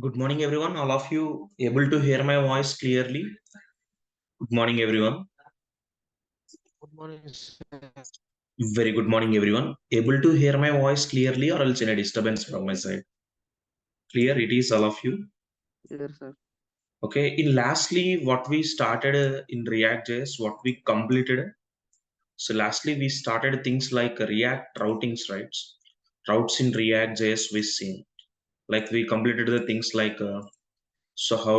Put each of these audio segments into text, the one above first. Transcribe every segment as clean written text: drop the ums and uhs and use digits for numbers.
Good morning, everyone. All of you able to hear my voice clearly? Good morning, everyone. Good morning, sir. Very good morning, everyone. Able to hear my voice clearly, or else any disturbance from my side? Clear, it is all of you. Yes, sir. Okay. In lastly, what we started in React.js, what we completed. So lastly, we started things like React routings, right? Routes in React.js we seen. Like we completed the things like so how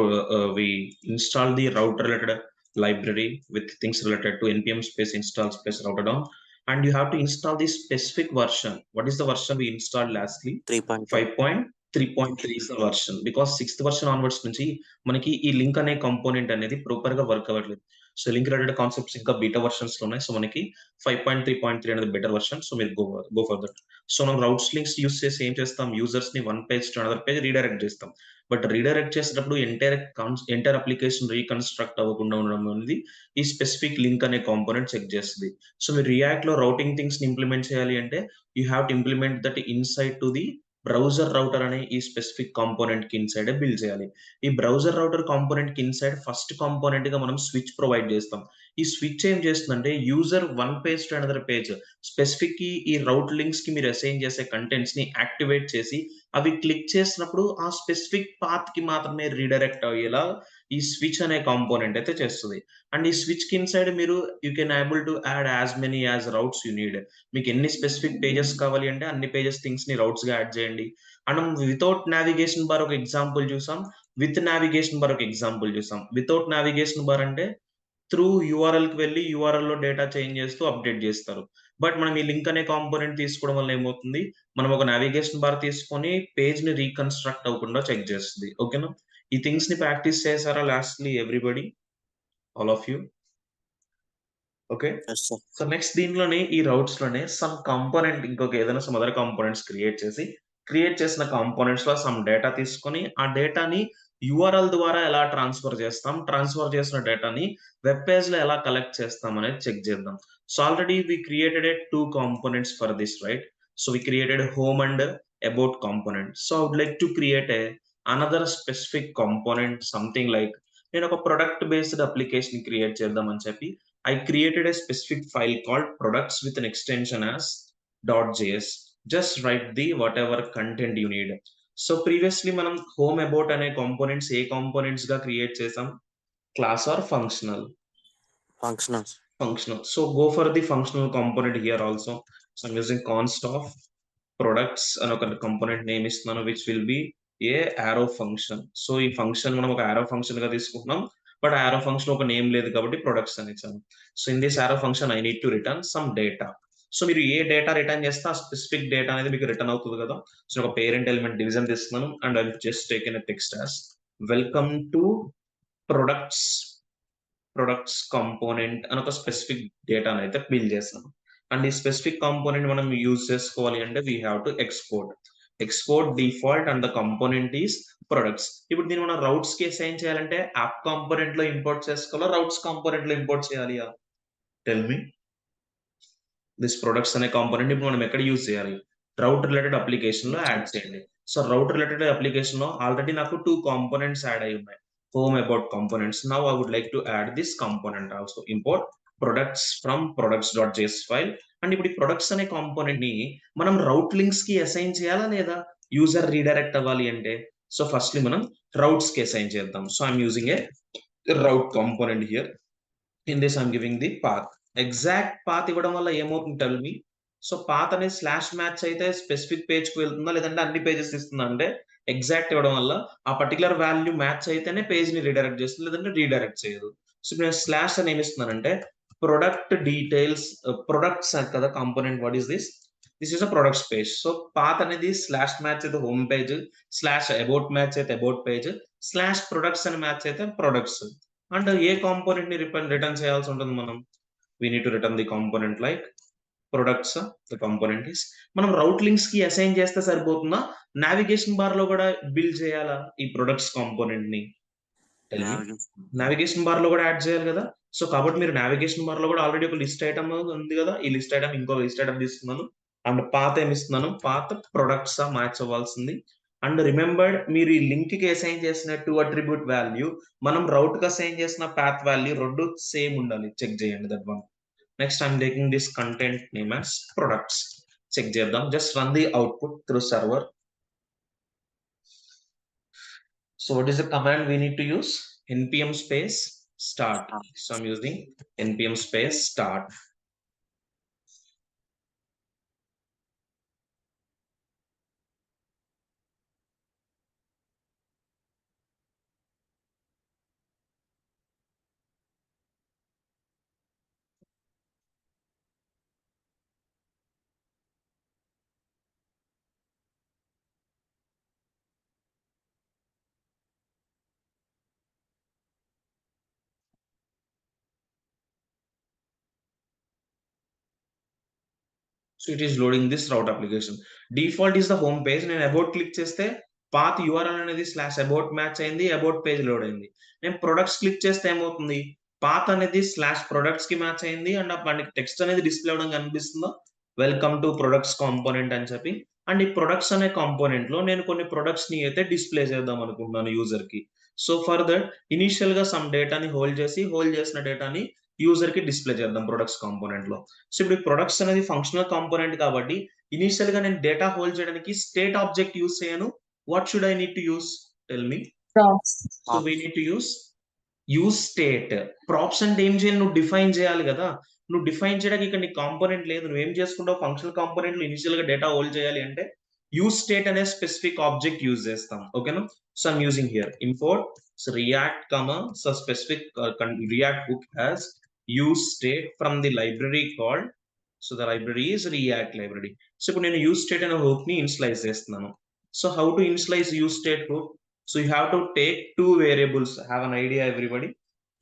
we install the route related library with things related to npm space install space router down, and you have to install the specific version. What is the version we installed lastly? 3.2. 5.3.3 is the version, because sixth version onwards నుంచి మనకి ఈ link అనే component అనేది proper గా work అవ్వట్లేదు. So link related concepts ఇంకా beta versions లో ఉన్నాయి. సో మనకి 5.3.3 అనేది బెటర్ వర్షన్. సో మీరు గో ఫర్ దట్. సో మనం రౌట్స్ లింక్స్ యూస్ చేసి ఏం చేస్తాం, యూజర్స్ ని one page to another page redirect చేస్తాం. బట్ రీడైరెక్ట్ చేసేటప్పుడు ఎంటైర్ అప్లికేషన్ రీకన్స్ట్రక్ట్ అవ్వకుండా ఉండడం అనేది ఈ స్పెసిఫిక్ లింక్ అనే కాంపోనెంట్ చెక్ చేస్తుంది. సో మీరు రియాక్ట్ లో రౌటింగ్ థింగ్స్ ని ఇంప్లిమెంట్ చేయాలి అంటే you have to implement that inside to the browser router అనే ఈ స్పెసిఫిక్ కాంపోనెంట్ కి ఇన్సైడ్ బిల్డ్ చేయాలి. ఈ బ్రౌజర్ రౌటర్ కాంపోనెంట్ కి ఇన్సైడ్ ఫస్ట్ కాంపోనెంట్ గా మనం స్విచ్ ప్రొవైడ్ చేస్తాం. ఈ స్విచ్ ఏం చేస్తుందంటే user one page to another page specific ఈ రౌట్ లింక్స్ కి మీరు అసైన్ చేసే కంటెంట్స్ ని యాక్టివేట్ చేసి అవి క్లిక్ చేసినప్పుడు ఆ స్పెసిఫిక్ పాత్ కి మాత్రమే రీడైరెక్ట్ అయ్యేలా ఈ స్విచ్ అనే కాంపోనెంట్ అయితే చేస్తుంది. అండ్ ఈ స్విచ్ కి ఇన్సైడ్ మీరు you can able to add as many as routes you need. మీకు ఎన్ని స్పెసిఫిక్ పేజెస్ కావాలి అంటే అన్ని పేజెస్ థింగ్స్ ని రౌట్స్ గా యాడ్ చేయండి. అండ్ వితౌట్ నావిగేషన్ బార్ ఒక ఎగ్జాంపుల్ చూసాం, విత్ నావిగేషన్ బార్ ఒక ఎగ్జాంపుల్ చూసాం. వితౌట్ నావిగేషన్ బార్ అంటే త్రూ యూఆర్ఎల్ కి వెళ్ళి యూఆర్ఎల్ లో డేటా చేంజ్ చేస్తూ అప్డేట్ చేస్తారు. బట్ మనం ఈ లింక్ అనే కాంపోనెంట్ తీసుకోవడం వల్ల ఏమవుతుంది, మనం ఒక నావిగేషన్ బార్ తీసుకొని పేజ్ ని రీకన్స్ట్రక్ట్ అవ్వకుండా చెక్ చేస్తుంది. ఓకేనా? ఈ థింగ్స్ ని ప్రాక్టీస్ చేశారా lastly everybody, all of you? Okay. Yes, sir. So next దీనిలోనే ఈ రౌట్స్ లోనే సమ్ కాంపోనెంట్ ఇంకొక ఏదైనా సమ్ అదర్ కాంపోనెంట్స్ క్రియేట్ చేసిన కాంపోనెంట్స్ లో సమ్ డేటా తీసుకొని ఆ డేటాని యూఆర్ఎల్ ద్వారా ఎలా ట్రాన్స్ఫర్ చేస్తాం, ట్రాన్స్ఫర్ చేసిన డేటాని వెబ్ పేజ్ లో ఎలా కలెక్ట్ చేస్తాం అనేది చెక్ చేద్దాం. So already we created two components for this, right? So we created home and about component. So I would like to create another specific component, something like నేను ఒక product based application create చేద్దామని చెప్పి I created a specific file called products with an extension as .js. Just write the whatever content you need. So previously మనం home about అనే components ఏ components గా create చేసాం, class or functional? Functionals. Functional. So go for the functional component here also. So I'm using const of products అని ఒక component name ఇస్తున్నాను, which will be a arrow function. So ఈ function మనం ఒక arrow function గా తీసుకుంటున్నాం, but arrow function ఒక name లేదు కాబట్టి ప్రొడక్ట్స్ అని ఇచ్చాను. So in this arrow function I need to return some data. So మీరు ఏ డేటా రిటర్న్ చేస్తే ఆ స్పెసిఫిక్ డేటా అనేది మీకు రిటర్న్ అవుతుంది కదా. సో ఒక పేరెంట్ ఎలిమెంట్ డివిజన్ తీస్తున్నాను and I just taken a text as welcome to products component అని ఒక స్పెసిఫిక్ డేటాను అయితే బిల్డ్ చేస్తాను. అండ్ ఈ స్పెసిఫిక్ కాంపోనెంట్ మనం యూజ్ చేసుకోవాలి అంటే we have to export default and the component is products. ఇప్పుడు దీన్ని మనం రౌట్స్ కి అసైన్ చేయాలంటే యాప్ కాంపోనెంట్ లో ఇంపోర్ట్ చేసుకోవాలా, రౌట్స్ కాంపోనెంట్ లో ఇంపోర్ట్ చేయాలి? Tell me. దిస్ ప్రొడక్ట్స్ అనే కాంపోనెంట్ ఇప్పుడు మనం ఎక్కడ యూజ్ చేయాలి? రౌట్ రిలేటెడ్ అప్లికేషన్ లో యాడ్ చేయండి. సో రౌట్ రిలేటెడ్ అప్లికేషన్ లో ఆల్రెడీ నాకు టూ కాంపోనెంట్స్ యాడ్ అయి ఉన్నాయి, home about components. Now I would like to add this component also. Import products from products.js file. And ఇప్పుడు ఈ ప్రొడక్ట్స్ అనే కాంపోనెంట్ ని మనం రౌట్ లింక్స్ కి అసైన్ చేయాలా లేదా యూజర్ రీడైరెక్ట్ అవ్వాలి అంటే? సో ఫస్ట్లీ మనం రౌట్స్ కి అసైన్ చేద్దాం. So I'm using a route component here. In this I'm giving the path. Exact path ఇవ్వడం వల్ల ఏమవుతుంది టెల్ మీ. సో పాత్ అనేది స్లాష్ మ్యాచ్ అయితే స్పెసిఫిక్ పేజ్ కి వెళ్తుందా లేదంటే అన్ని పేజెస్ ఇస్తుందా అంటే ఎగ్జాక్ట్ ఇవ్వడం వల్ల ఆ పర్టికులర్ వాల్యూ మ్యాచ్ అయితేనే పేజ్ ని రీడైరెక్ట్ చేస్తుంది, లేదంటే రీడైరెక్ట్ చేయదు. సో నేను స్లాష్ అని ఏమి ఇస్తున్నానంటే ప్రొడక్ట్ డీటెయిల్స్, ప్రొడక్ట్స్ కదా component. What is this is a products page. So path అనేది స్లాష్ మ్యాచ్ అయితే home page, slash about match అయితే అబౌట్ పేజ్, స్లాష్ ప్రొడక్ట్స్ అని మ్యాచ్ అయితే ప్రొడక్ట్స్. అండ్ ఏ కాంపోనెంట్ ని రిటర్న్ చేయాల్సి ఉంటుంది మనం? We need to return the component like products. The component is మనం రౌట్ లింక్స్ కి అసైన్ చేస్తే సరిపోతుందా, నావిగేషన్ బార్ లో కూడా బిల్డ్ చేయాలా ఈ ప్రొడక్ట్స్ కాంపోనెంట్ ని? నావిగేషన్ బార్ లో కూడా యాడ్ చేయాలి కదా. సో కాబట్టి మీరు నావిగేషన్ బార్ లో కూడా ఆల్రెడీ ఒక లిస్ట్ ఐటమ్ ఉంది కదా, ఈ లిస్ట్ ఐటమ్ ఇంకో లిస్ట్ ఐటమ్ తీసుకున్నాను అండ్ పాత్ ఏమి ఇస్తున్నాను, పాత్ ప్రొడక్ట్స్ మ్యాచ్ అవ్వాల్సింది. అండ్ రిమెంబర్డ్ మీరు ఈ లింక్ కి అసైన్ చేసిన టు అట్రిబ్యూట్ వాల్యూ మనం రౌట్ కి అసైన్ చేసిన పాత్ వాల్యూ రెండు సేమ్ ఉండాలి. చెక్ చేయండి that one. Next I'm taking this content name as products. Check చేద్దాం. Just run the output through server. So what is the command we need to use? npm space start. So I'm using npm space start. So it is loading this route application. Default is the home page. నేను about click చేస్తే path URL అనేది slash about match అయింది, about page load అయింది. నేను products click చేస్తే ఏమవుతుంది, path అనేది slash products కి మ్యాచ్ అయింది అండ్ మనకి టెక్స్ట్ అనేది డిస్ప్లే అవడం కనిపిస్తుందో వెల్కమ్ టు ప్రొడక్ట్స్ కాంపోనెంట్ అని చెప్పి. అండ్ ఈ ప్రొడక్ట్స్ అనే కాంపోనెంట్ లో నేను కొన్ని ప్రొడక్ట్స్ ని అయితే డిస్ప్లే చేద్దాం అనుకుంటున్నాను యూజర్ కి. సో ఫర్ దట్ ఇనిషియల్ గా సమ్ డేటాని హోల్డ్ చేసిన డేటాని యూజర్ కి డిస్ప్లే చేద్దాం ప్రొడక్ట్స్ కాంపోనెంట్ లో. సో ఇప్పుడు ప్రొడక్ట్స్ అనేది ఫంక్షనల్ కాంపోనెంట్ కాబట్టి ఇనిషియల్ గా నేను డేటా హోల్డ్ చేయడానికి స్టేట్ ఆబ్జెక్ట్ యూస్ చేయను. What should I need to use? Tell me. So we need to use state. Props అంటే ఏం చేయాలి? నువ్వు డిఫైన్ చేయాలి కదా. నువ్వు డిఫైన్ చేయడానికి ఇక్కడ నీ కాంపోనెంట్ లేదు. నువ్వు ఏం చేసుకుంటావు? ఫంక్షనల్ కాంపోనెంట్ లో ఇనిషియల్ గా డేటా హోల్డ్ చేయాలి అంటే యూస్ స్టేట్ అనే స్పెసిఫిక్ ఆబ్జెక్ట్ యూజ్ చేస్తాం. ఓకేనా? So I'm using here import react comma so specific react hook has use state from the library called, so the library is react library. So ఇప్పుడు నేను use state అనే hook ని initialise చేస్తున్నాను. So how to initialize use state hook? So you have to take two variables. Have an idea everybody?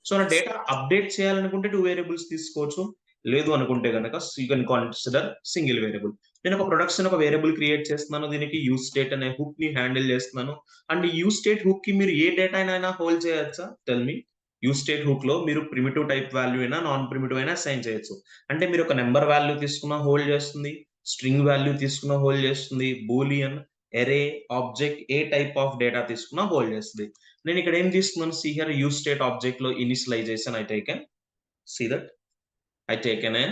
So నా data update చేయాలనుకుంటే two variables తీసుకోవచ్చు, లేదు అనుకుంటే కనుక you can consider single variable. నేను ఒక ప్రొడక్ట్స్ ఒక వేరియబుల్ క్రియేట్ చేస్తున్నాను, దీనికి యూస్ స్టేట్ అనే హుక్ ని హ్యాండిల్ చేస్తున్నాను. అండ్ యూస్ స్టేట్ హుక్ కి మీరు ఏ డేటా అయినా హోల్డ్ చేయొచ్చా? Tell me. Use state hook లో మీరు ప్రిమిటివ్ టైప్ వాల్యూ అయినా నాన్ ప్రిమిటివ్ అయినా అసైన్ చేయొచ్చు. అంటే మీరు ఒక నెంబర్ వాల్యూ తీసుకున్నా హోల్డ్ చేస్తుంది, స్ట్రింగ్ వాల్యూ తీసుకున్నా హోల్డ్ చేస్తుంది, బూలియన్, ఎరే, ఆబ్జెక్ట్ ఏ టైప్ ఆఫ్ డేటా తీసుకున్నా హోల్డ్ చేస్తుంది. నేను ఇక్కడ ఏం తీసుకున్నాను? See here use state object లో initialization I taken, see that I taken an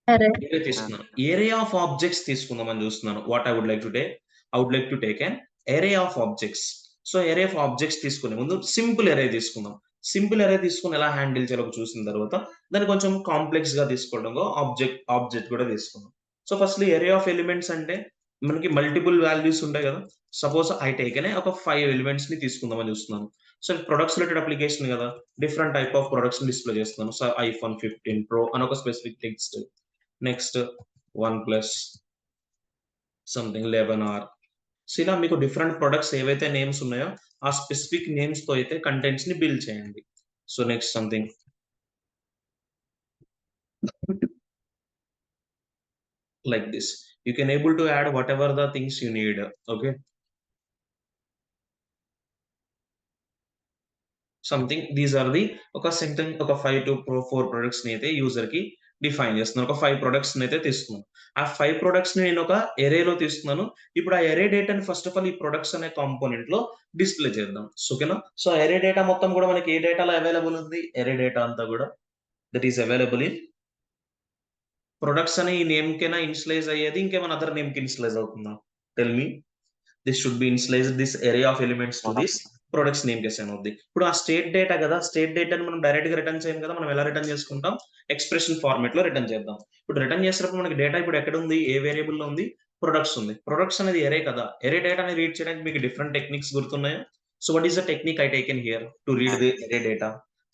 array తీసుకున్నాను. ఏరే ఆఫ్ ఆబ్జెక్ట్స్ తీసుకుందామని చూస్తున్నాను. What I would like to take? I would like to take an array of objects. So array of objects తీసుకునే ముందు simple array తీసుకుందాం. Simple array తీసుకుని ఎలా handle చేయాలో చూసిన తర్వాత దాన్ని కొంచెం కాంప్లెక్స్ గా తీసుకోవడం ఆబ్జెక్ట్ కూడా తీసుకుందాం. So firstly array of elements అంటే మనకి మల్టిపుల్ వాల్యూస్ ఉంటాయి కదా. సపోజ్ ఐ టేకెన్ ఒక 5 ఎలిమెంట్స్ ని తీసుకుందామని చూస్తున్నాను. సో ప్రొడక్ట్స్ రిలేటెడ్ అప్లికేషన్ కదా, different type of products display చేస్తున్నాను. సో iPhone 15 Pro అని ఒక specific text, next OnePlus something 11R. So ఇలా మీకు డిఫరెంట్ ప్రొడక్ట్స్ ఏవైతే నేమ్స్ ఉన్నాయో ఆ స్పెసిఫిక్ నేమ్స్ తో అయితే కంటెంట్స్ ని బిల్డ్ చేయండి. So next something like this. You can able to add whatever the things you need. Okay, something these are the ఒక సెంటెన్స్ ఒక 5 to 4 ప్రొడక్ట్స్ ని అయితే యూజర్ కి డిఫైన్ చేస్తున్నాను. ఒక 5 ప్రొడక్ట్స్ ని అయితే తీసుకున్నాను. ఆ 5 ప్రొడక్ట్స్ ని నేను ఒక ఎరేలో తీసుకున్నాను. ఇప్పుడు ఆ ఎరే డేటాని ఫస్ట్ ఆఫ్ ఆల్ ఈ ప్రొడక్ట్స్ అనే కాంపోనెంట్ లో డిస్ప్లే చేద్దాం. ఓకేనా? సో ఎరే డేటా మొత్తం కూడా మనకి ఏ డేటాలో అవైలబుల్ ఉంది? ఎరే డేటా అంతా కూడా that is available in products అనే ఈ నేమ్ కైనా ఇనిషియలైజ్ అయ్యేది, ఇంకేమైనా అదర్ నేమ్ కి ఇనిషియలైజ్ అవుతుందా? Tell me. This should be initialised this array of elements to this products name కి అసైన్ అవుద్ది. ఇప్పుడు ఆ స్టేట్ డేటా కదా, స్టేట్ డేటాని మనం డైరెక్ట్ గా రిటర్న్ చేయం కదా. మనం ఎలా రిటర్న్ చేసుకుంటాం? ఎక్స్ప్రెషన్ ఫార్మాట్ లో రిటర్న్ చేద్దాం. ఇప్పుడు రిటర్న్ చేసేటప్పుడు మనకి డేటా ఇప్పుడు ఎక్కడ ఉంది? ఏ వేరియబుల్ లో ఉంది? ప్రొడక్ట్స్ ఉంది. ప్రొడక్ట్స్ అనేది ఎరే కదా. ఎరే డేటాని రీడ్ చేయడానికి మీకు డిఫరెంట్ టెక్నిక్స్ గుర్తున్నాయా? So what is the technique I taken here to read the array data?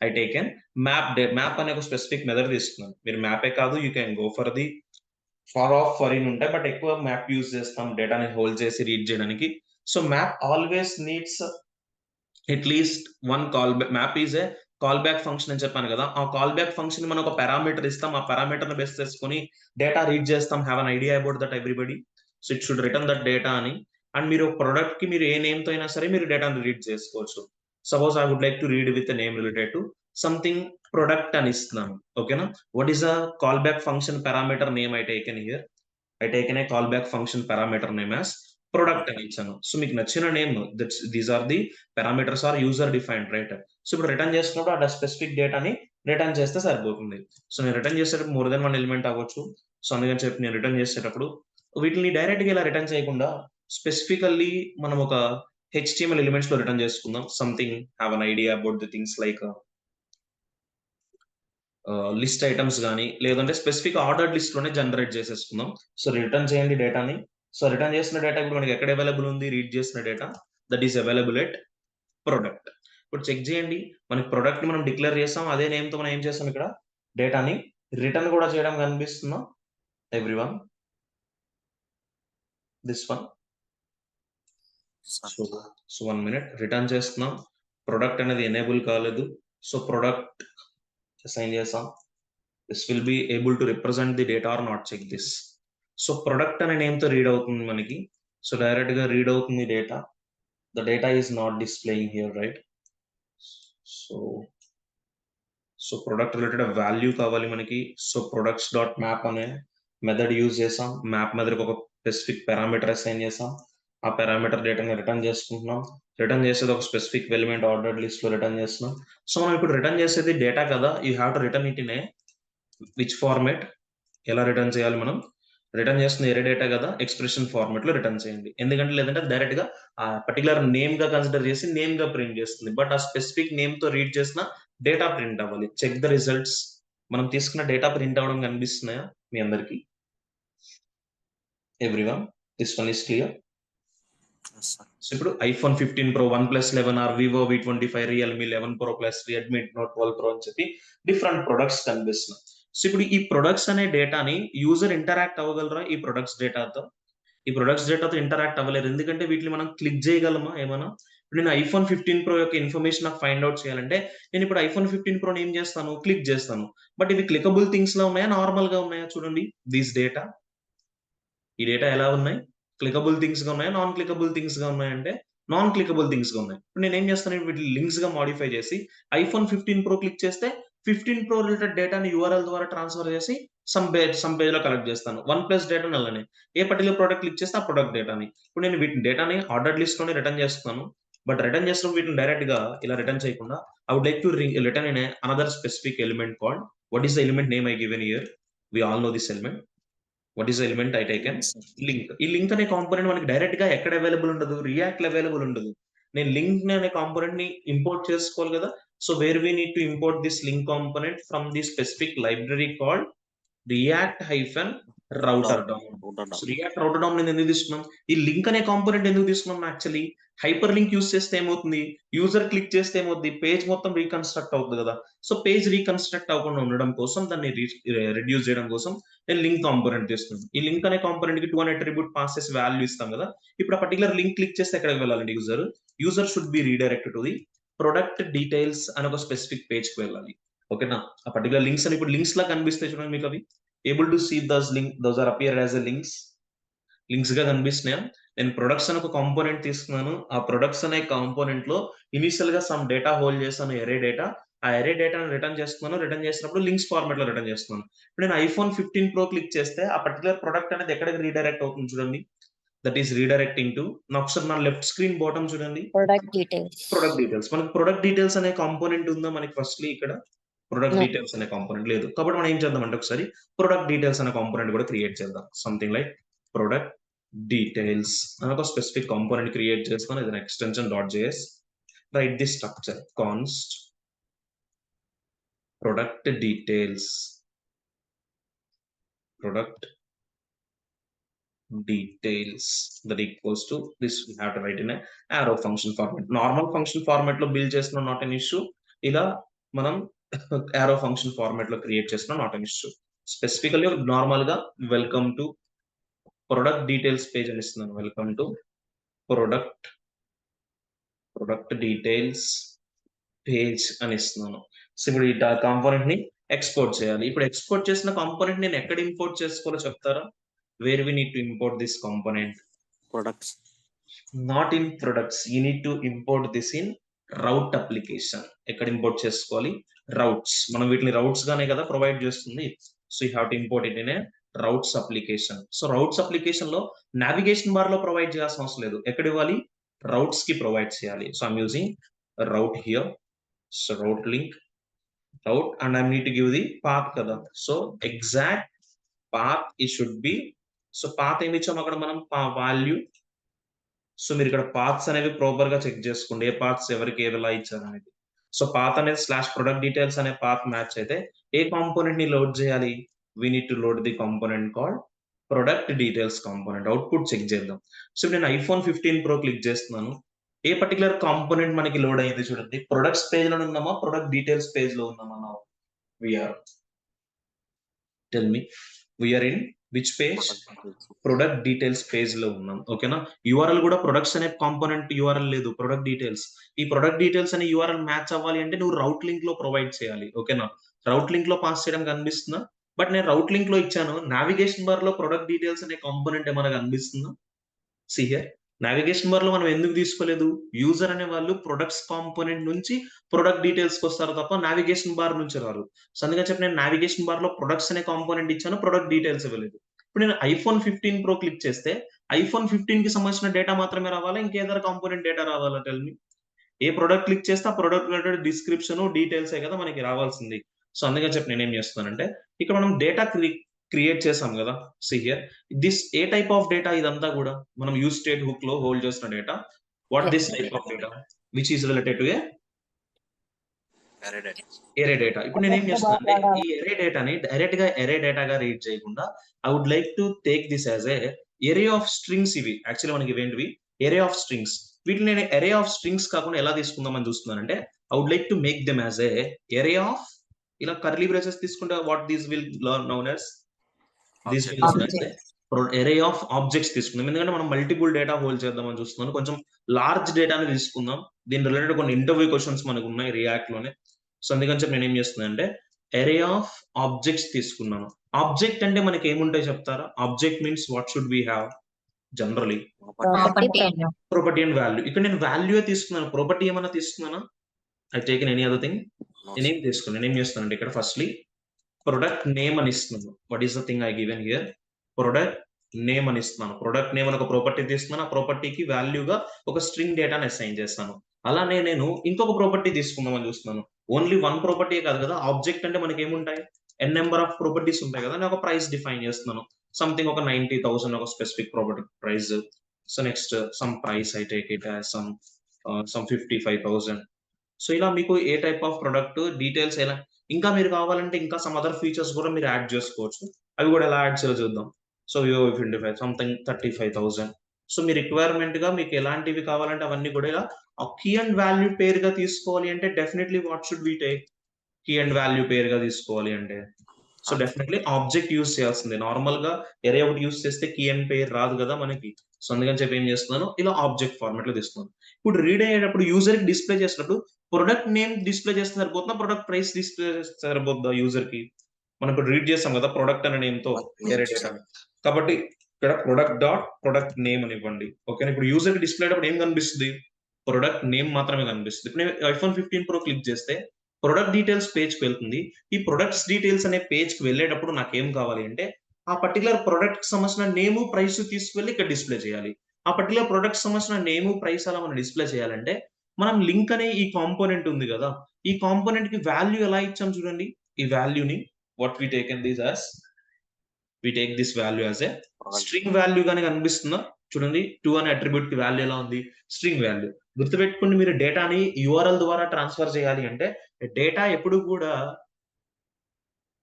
I taken map అనే ఒక స్పెసిఫిక్ మెథడ్ తీసుకున్నాను. మీరు మ్యాపే కాదు, you can go for the for of for in ఉంటాయి, బట్ ఎక్కువ మ్యాప్ యూజ్ చేస్తాం డేటాని హోల్డ్ చేసి రీడ్ చేయడానికి. So map always needs at least one callback. Map is a call back function అని చెప్పాను కదా. ఆ కాల్ బ్యాక్ ఫంక్షన్ మనం ఒక పారామీటర్ ఇస్తాం. ఆ పారామీటర్ ని బేస్ చేసుకుని డేటా రీడ్ చేస్తాం. Have an idea about that everybody. So it should return that data అని. అండ్ మీరు ప్రొడక్ట్ కి మీరు ఏ నేమ్ తో అయినా సరే మీరు డేటాని రీడ్ చేసుకోవచ్చు. Suppose I would like to read with name related to something product అని ఇస్తున్నాను. ఓకేనా? What is a call back function parameter name I taken here? I taken a callback function parameter name as product అని ఇచ్చాను. So మీకు నచ్చిన name these are the parameters are user defined, right? So ఇప్పుడు return చేసినప్పుడు ఆ specific డేటాని return చేస్తే సరిపోతుంది. సో నేను రిటర్న్ చేసేటప్పుడు మోర్ దెన్ 1 ఎలిమెంట్ అవ్వచ్చు. సో అందుకని చెప్పి నేను రిటర్న్ చేసేటప్పుడు వీటిని డైరెక్ట్ గా ఇలా రిటర్న్ చేయకుండా స్పెసిఫికల్లీ మనం ఒక HTML ఎలిమెంట్స్ లో రిటర్న్ చేసుకుందాం. Something have an idea about the things like list items కానీ లేదంటే స్పెసిఫిక్ ఆర్డర్డ్ లిస్ట్ లోనే జనరేట్ చేసేసుకుందాం. సో రిటర్న్ చేయండి డేటాని. సో రిటర్న్ చేసిన డేటా ఇప్పుడు మనకి ఎక్కడ అవైలబుల్ ఉంది? రీడ్ చేసిన data that is available at product. ఇప్పుడు చెక్ చేయండి, మనకి ప్రొడక్ట్ మనం డిక్లేర్ చేస్తాం, అదే నేమ్ తో మనం ఏం చేస్తాం, ఇక్కడ డేటాని రిటర్న్ కూడా చేయడం కనిపిస్తుందా everyone? This one. So 1 minute return చేస్తున్నాం. ప్రొడక్ట్ అనేది ఎనేబుల్ కాలేదు. సో ప్రొడక్ట్ అసైన్ చేస్తాం. This will be able to represent the data or not, check this. So product అనే నేమ్ తో రీడ్ అవుతుంది మనకి. సో డైరెక్ట్ గా రీడ్ అవుతుంది data. The data is not displaying here, right? So product related value కావాలి మనకి. So products dot map అనే method use చేసాం. మ్యాప్ మెథడ్ ఒక స్పెసిఫిక్ పారామీటర్ అసైన్ చేసాం. ఆ పారామీటర్ డేటాని రిటర్న్ చేసుకుంటున్నాం. రిటర్న్ చేసేది ఒక స్పెసిఫిక్ ఎలిమెంట్ ఆర్డర్డ్ లిస్ట్ లో రిటర్న్ చేస్తున్నాం. సో మనం ఇప్పుడు రిటర్న్ చేసేది డేటా కదా, you have to return it in a which format? ఎలా రిటర్న్ చేయాలి? మనం రిటర్న్ చేస్తున్న ఎరే డేటా కదా, ఎక్స్ప్రెషన్ ఫార్మేట్ లో రిటర్న్ చేయండి. ఎందుకంటే లేదంటే డైరెక్ట్ గా ఆ పర్టికులర్ నేమ్ గా కన్సిడర్ చేసి నేమ్ గా ప్రింట్ చేస్తుంది. బట్ ఆ స్పెసిఫిక్ నేమ్ తో రీడ్ చేసిన డేటా ప్రింట్ అవ్వాలి. Check the results. మనం తీసుకున్న డేటా ప్రింట్ అవ్వడం కనిపిస్తున్నాయా మీ అందరికి? Everyone, this one is clear? So ఇప్పుడు iPhone 15 Pro, OnePlus 11 or Vivo V25, Realme 11 Pro Plus, Redmi Note 12 Pro అని చెప్పి డిఫరెంట్ ప్రొడక్ట్స్ కనిపిస్తున్నాయి. సో ఇప్పుడు ఈ ప్రొడక్ట్స్ అనే డేటాని యూజర్ ఇంటరాక్ట్ అవ్వగలరా ఈ ప్రొడక్ట్స్ డేటాతో? ఈ ప్రొడక్ట్స్ డేటాతో ఇంటరాక్ట్ అవ్వలేరు. ఎందుకంటే వీటిని మనం క్లిక్ చేయగలమా ఏమన్నా? ఇప్పుడు నేను iPhone 15 Pro యొక్క ఇన్ఫర్మేషన్ నాకు ఫైండ్ అవుట్ చేయాలంటే నేను ఇప్పుడు iPhone 15 Pro ఏం చేస్తాను? క్లిక్ చేస్తాను. బట్ ఇవి క్లికబుల్ థింగ్స్ లా ఉన్నాయా, నార్మల్ గా ఉన్నాయా? చూడండి దిస్ డేటా. ఈ డేటా ఎలా ఉన్నాయి? క్లికబుల్ థింగ్స్ గా ఉన్నాయా, నాన్ క్లికబుల్ థింగ్స్ గా ఉన్నాయంటే నాన్ క్లికబుల్ థింగ్స్ గా ఉన్నాయి. ఇప్పుడు నేను ఏం చేస్తాను? వీటిని లింక్స్ గా మాడిఫై చేసి iPhone 15 Pro క్లిక్ చేస్తే 15 Pro రిలేటెడ్ డేటాని URL ద్వారా ట్రాన్స్ఫర్ చేసి సమ్ పేజ్ లో కలెక్ట్ చేస్తాను. OnePlus డేటా అలానే ఏ పర్టికులర్ ప్రోడక్ట్ క్లిక్ చేస్తే ఆ ప్రొడక్ట్ డేటాని ఇప్పుడు నేను వీటిని డేటాని ఆర్డర్ లిస్ట్ లోనే రిటర్న్ చేస్తున్నాను. బట్ రిటర్న్ చేసినప్పుడు వీటిని డైరెక్ట్ గా ఇలా రిటర్న్ చేయకుండా I would like to return in another specific element called, what is the element name I given here? We all know this element. What is the element I taken? Link. ఈ link అనే component మనకి direct గా ఎక్కడ available ఉండదు? React లో available ఉండదు. నేను link అనే కాంపోనెంట్ ని ఇంపోర్ట్ చేసుకోవాలి కదా. So where we need to import this link component from the specific library called React hyphen router dom. React router dom నేను ఎందుకు తీసుకున్నాం? ఈ లింక్ అనే కాంపోనెంట్ ఎందుకు తీసుకున్నాం? యాక్చువల్లీ హైపర్ లింక్ యూజ్ చేస్తే ఏమవుతుంది? యూజర్ క్లిక్ చేస్తే ఏమవుతుంది? పేజ్ మొత్తం రీకన్స్ట్రక్ట్ అవుతుంది కదా. సో పేజ్ రీకన్స్ట్రక్ట్ అవ్వకుండా ఉండడం కోసం, దాన్ని రిడ్యూస్ చేయడం కోసం నేను లింక్ కాంపోనెంట్ తీసుకున్నాను. ఈ లింక్ అనే కాంపోనెంట్ కి 2 అట్రిబ్యూట్ పాస్ చేసి వాల్యూ ఇస్తాం కదా. ఇప్పుడు ఆ పర్టికులర్ లింక్ క్లిక్ చేస్తే ఎక్కడికి వెళ్ళాలండి? User should be redirect to the product details అని ఒక స్పెసిఫిక్ పేజ్ కి వెళ్ళాలి. ఓకేనా? ఆ పర్టికులర్ లింక్స్ అని ఇప్పుడు లింక్స్ లా కనిపిస్తాయి చూడండి మీకు. అవి able to see those are appear as a links గా కనిపిస్తున్నాయా? నేను ప్రొడక్ట్స్ అని ఒక కాంపోనెంట్ తీసుకున్నాను. ఆ ప్రొడక్ట్స్ అనే కాంపోనెంట్ లో ఇనిషియల్ గా సమ్ డేటా హోల్డ్ చేస్తాను, ఎరే డేటా. ఆ ఎరే డేటాను రిటర్న్ చేస్తున్నాను. రిటర్న్ చేసినప్పుడు లింక్స్ ఫార్మాట్ లో రిటర్న్ చేస్తున్నాను. ఇప్పుడు నేను iPhone 15 Pro క్లిక్ చేస్తే ఆ పర్టికులర్ ప్రొడక్ట్ అనేది ఎక్కడికి రీడైరెక్ట్ అవుతుంది చూడండి. దట్ ఈస్ రీడైరెక్టింగ్ టు ఒకసారి నా లెఫ్ట్ స్క్రీన్ బాటమ్ చూడండి, Product details. Product details. మనకి ప్రొడక్ట్ డీటెయిల్స్ అనే కాంపోనెంట్ ఉందా మనకి? ఫస్ట్లీ ఇక్కడ ప్రొడక్ట్ No. డీటెయిల్స్ అనే కాంపోనెంట్ లేదు. కాబట్టి మనం ఏం చేద్దాం అంటే ఒకసారి ప్రొడక్ట్ డీటెయిల్స్ అనే కాంపోనెంట్ కూడా క్రియేట్ చేద్దాం. సంథింగ్ లైక్ ప్రొడక్ట్ డీటెయిల్స్ అని ఒక స్పెసిఫిక్ కాంపోనెంట్ క్రియేట్ చేసుకొని ఇది extension .js, right the structure const product details, product details that equals to this. We have to write in a arrow function format. Normal function format లో build చేసిన not an issue. ఇలా మనం arrow function format లో create చేసిన not an issue. Specifically normal గా welcome to product details page అని ఇస్తున్నాను. Welcome to product details page అని ఇస్తున్నాను. సో ఇప్పుడు ఈ కాంపోనెంట్ ని ఎక్స్పోర్ట్ చేయాలి. ఇప్పుడు ఎక్స్పోర్ట్ చేసిన కాంపోనెంట్ నేను ఎక్కడ ఇంపోర్ట్ చేసుకోవాలో చెప్తారా? Where we need to import this component? Products. Not in products. You need to import this in route application. ఎక్కడ ఇంపోర్ట్ చేసుకోవాలి? రౌట్స్. మనం వీటిని రౌట్స్ గానే కదా ప్రొవైడ్ చేస్తుంది. So you have to import it in a routes application. So routes application లో navigation bar లో provide చేయాల్సిన అవసరం లేదు. ఎక్కడ ఇవ్వాలి? రౌట్స్ కి ప్రొవైడ్ చేయాలి. So I'm using route here. So route link, route, and I need to give the path kada. So exact path it should be. So path ఏమి ఇచ్చాము అక్కడ మనం వాల్యూ. సో మీరు ఇక్కడ పాత్స్ అనేవి ప్రాపర్ గా చెక్ చేసుకోండి, ఏ పాత్స్ ఎవరికి ఎలా ఇచ్చారు అనేది. సో పాత్ అనేది స్లాష్ ప్రొడక్ట్ డీటెయిల్స్ అనే పాత్ మ్యాచ్ అయితే ఏ కాంపోనెంట్ ని లోడ్ చేయాలి? We need to load the component called product details component. Output check చేద్దాం. సో నేను iPhone 15 Pro క్లిక్ చేస్తున్నాను. ఏ పర్టికులర్ కాంపోనెంట్ మనకి లోడ్ అయింది చూడండి. ప్రొడక్ట్స్ పేజ్ లో ఉన్నామా, ప్రొడక్ట్ డీటెయిల్స్ పేజ్ లో ఉన్నామా? Now we are, tell me, we are in which page? Product details page లో ఉన్నాం. ఓకేనా? యూఆర్ఎల్ కూడా ప్రొడక్ట్స్ అనే కాంపోనెంట్ యూఆర్ఎల్ లేదు, ప్రొడక్ట్ డీటెయిల్స్. ఈ ప్రొడక్ట్ డీటెయిల్స్ అనే యూఆర్ఎల్ మ్యాచ్ అవ్వాలి అంటే నువ్వు రౌట్ లింక్ లో ప్రొవైడ్ చేయాలి. ఓకేనా? రౌట్ లింక్ లో పాస్ చేయడం కనిపిస్తుందా? బట్ నేను రౌట్ లింక్ లో ఇచ్చాను. నావిగేషన్ బార్ లో ప్రొడక్ట్ డీటెయిల్స్ అనే కాంపోనెంట్ ఏమైనా కనిపిస్తుందా? సి హియర్, నావిగేషన్ బార్ లో మనం ఎందుకు తీసుకోలేదు? యూజర్ అనే వాళ్ళు ప్రొడక్ట్స్ కాంపోనెంట్ నుంచి ప్రొడక్ట్ డీటెయిల్స్ కి వస్తారు తప్ప నావిగేషన్ బార్ నుంచి రారు. సో అందుకని చెప్పి నేను నావిగేషన్ బార్ లో ప్రొడక్ట్స్ అనే కాంపోనెంట్ ఇచ్చాను, ప్రొడక్ట్ డీటెయిల్స్ ఇవ్వలేదు. ఇప్పుడు నేను iPhone 15 Pro క్లిక్ చేస్తే iPhone 15 కి సంబంధించిన డేటా మాత్రమే రావాలా, ఇంకేదైనా కాంపోనెంట్ డేటా రావాలా? Tell me. ఏ ప్రొడక్ట్ క్లిక్ చేస్తే ఆ ప్రొడక్ట్ రిలేటెడ్ డిస్క్రిప్షన్ డీటెయిల్సే కదా మనకి రావాల్సింది. సో అందుకని చెప్పి నేనేం చేస్తున్నానంటే ఇక్కడ మనం డేటా క్రియేట్ చేసాం కదా. See here, this a type of data? ఇదంతా కూడా మనం యూజ్ స్టేట్ హుక్ లో హోల్డ్ చేసిన data. What this type of data which is related to array data. ఇప్పుడు నేను ఏం చేస్తున్నానంటే ఈ ఎరే డేటాని డైరెక్ట్ గా ఎరే డేటాగా రీడ్ చేయకుండా I would like to take this as a array of strings. ఇవి యాక్చువల్లీ మనకి ఇవేంటివి? ఎరే ఆఫ్ స్ట్రింగ్స్. వీటిని నేను ఎరే ఆఫ్ స్ట్రింగ్స్ కాకుండా ఎలా తీసుకుందామని చూస్తున్నానంటే I would like to make them as a array of, ఇలా కర్లీ బ్రేసెస్ తీసుకుంటే what these will learn known as, this will learn as a array of objects తీసుకుందాం. ఎందుకంటే మనం మల్టిపుల్ డేటా హోల్డ్ చేద్దామని చూస్తున్నాను. కొంచెం లార్జ్ డేటాని తీసుకుందాం. దీని రిలేటెడ్ కొన్ని ఇంటర్వ్యూ క్వశ్చన్స్ మనకు ఉన్నాయి రియాక్ట్ లోనే. సో అందుకని చెప్పి నేను ఏం చేస్తున్నాను అంటే ఎరే ఆఫ్ ఆబ్జెక్ట్స్ తీసుకున్నాను. ఆబ్జెక్ట్ అంటే మనకి ఏముంటాయి చెప్తారా? Object means what should we have generally? Property and value. ఇక్కడ నేను వాల్యూ తీసుకున్నాను, ప్రాపర్టీ ఏమైనా తీసుకున్నానా? I taken any other thing? నేనేం తీసుకున్నాను, నేనేం చేస్తానంటే ఇక్కడ ఫస్ట్లీ ప్రొడక్ట్ నేమ్ అని ఇస్తున్నాను. What is the thing I given here? Product name అని ఇస్తున్నాను. ప్రొడక్ట్ నేమ్ అని ఒక ప్రాపర్టీ తీసుకున్నాను. ఆ ప్రాపర్టీకి వాల్యూగా ఒక స్ట్రింగ్ డేటాని అసైన్ చేస్తాను. అలానే నేను ఇంకొక ప్రాపర్టీ తీసుకుందామని చూస్తున్నాను. ఓన్లీ వన్ ప్రాపర్టీ కాదు కదా. ఆబ్జెక్ట్ అంటే మనకి ఏముంటాయి? ఎన్ నెంబర్ ఆఫ్ ప్రాపర్టీస్ ఉంటాయి కదా. నేను ఒక ప్రైస్ డిఫైన్ చేస్తున్నాను. సంథింగ్ ఒక 90,000 ఒక specific property price. So next some price I take it as some 55,000. So ఇలా మీకు ఏ టైప్ ఆఫ్ ప్రొడక్ట్ డీటెయిల్స్ ఎలా, ఇంకా మీరు కావాలంటే ఇంకా సమ్ అదర్ ఫీచర్స్ కూడా మీరు యాడ్ చేసుకోవచ్చు. అవి కూడా ఎలా యాడ్ చేయాలో చూద్దాం. So Vivo 55 something 35,000. సో మీ రిక్వైర్మెంట్ గా మీకు ఎలాంటివి కావాలంటే అవన్నీ కూడా ఇలా కీ అండ్ వాల్యూ పేరుగా తీసుకోవాలి అంటే definitely what should we take? Key and value పేరుగా తీసుకోవాలి అంటే సో డెఫినెట్లీ ఆబ్జెక్ట్ యూస్ చేయాల్సిందే. నార్మల్ గా ఎరే ఒకటి యూస్ చేస్తే కీ అండ్ పేరు రాదు కదా మనకి. సో అందుకని చెప్పి ఏం చేస్తున్నాను, ఇలా ఆబ్జెక్ట్ ఫార్మాట్ లో తీస్తున్నాను. ఇప్పుడు రీడ్ అయ్యేటప్పుడు యూజర్ కి డిస్ప్లే చేసినప్పుడు ప్రొడక్ట్ నేమ్ డిస్ప్లే చేస్తే సరిపోతుందా, ప్రొడక్ట్ ప్రైస్ డిస్ప్లే చేస్తే సరిపోతుందా యూజర్ కి? మనం ఇప్పుడు రీడ్ చేస్తాం కదా ప్రొడక్ట్ అనే నేమ్ తో ఎరే డేటా. కాబట్టి ఇక్కడ ప్రొడక్ట్ డాట్ ప్రొడక్ట్ నేమ్ అని ఇవ్వండి. ఓకేనా? ఇప్పుడు యూజర్ కి డిస్ప్లే అయ్యేటప్పుడు ఏం కనిపిస్తుంది? ప్రొడక్ట్ నేమ్ మాత్రమే కనిపిస్తుంది. ఇప్పుడు నేను iPhone 15 Pro క్లిక్ చేస్తే ప్రొడక్ట్ డీటెయిల్స్ పేజ్ కి వెళ్తుంది. ఈ ప్రొడక్ట్స్ డీటెయిల్స్ అనే పేజ్ కి వెళ్ళేటప్పుడు నాకేం కావాలి అంటే ఆ పర్టికులర్ ప్రొడక్ట్ కి సంబంధించిన నేమ్ ప్రైస్ తీసుకువెళ్ళి ఇక్కడ డిస్ప్లే చేయాలి. ఆ పర్టికులర్ ప్రొడక్ట్ సంబంధించిన నేమ్ ప్రైస్ అలా మనం డిస్ప్లే చేయాలంటే మనం లింక్ అనే ఈ కాంపోనెంట్ ఉంది కదా, ఈ కాంపోనెంట్ కి వాల్యూ ఎలా ఇచ్చాం చూడండి. ఈ వాల్యూని what we taken this as, we take this value as a string value గానే కనిపిస్తుందా చూడండి. 2 అనే అట్రిబ్యూట్ కి వాల్యూ ఎలా ఉంది? String value. గుర్తుపెట్టుకుని మీరు డేటాని యూఆర్ఎల్ ద్వారా ట్రాన్స్ఫర్ చేయాలి అంటే డేటా ఎప్పుడు కూడా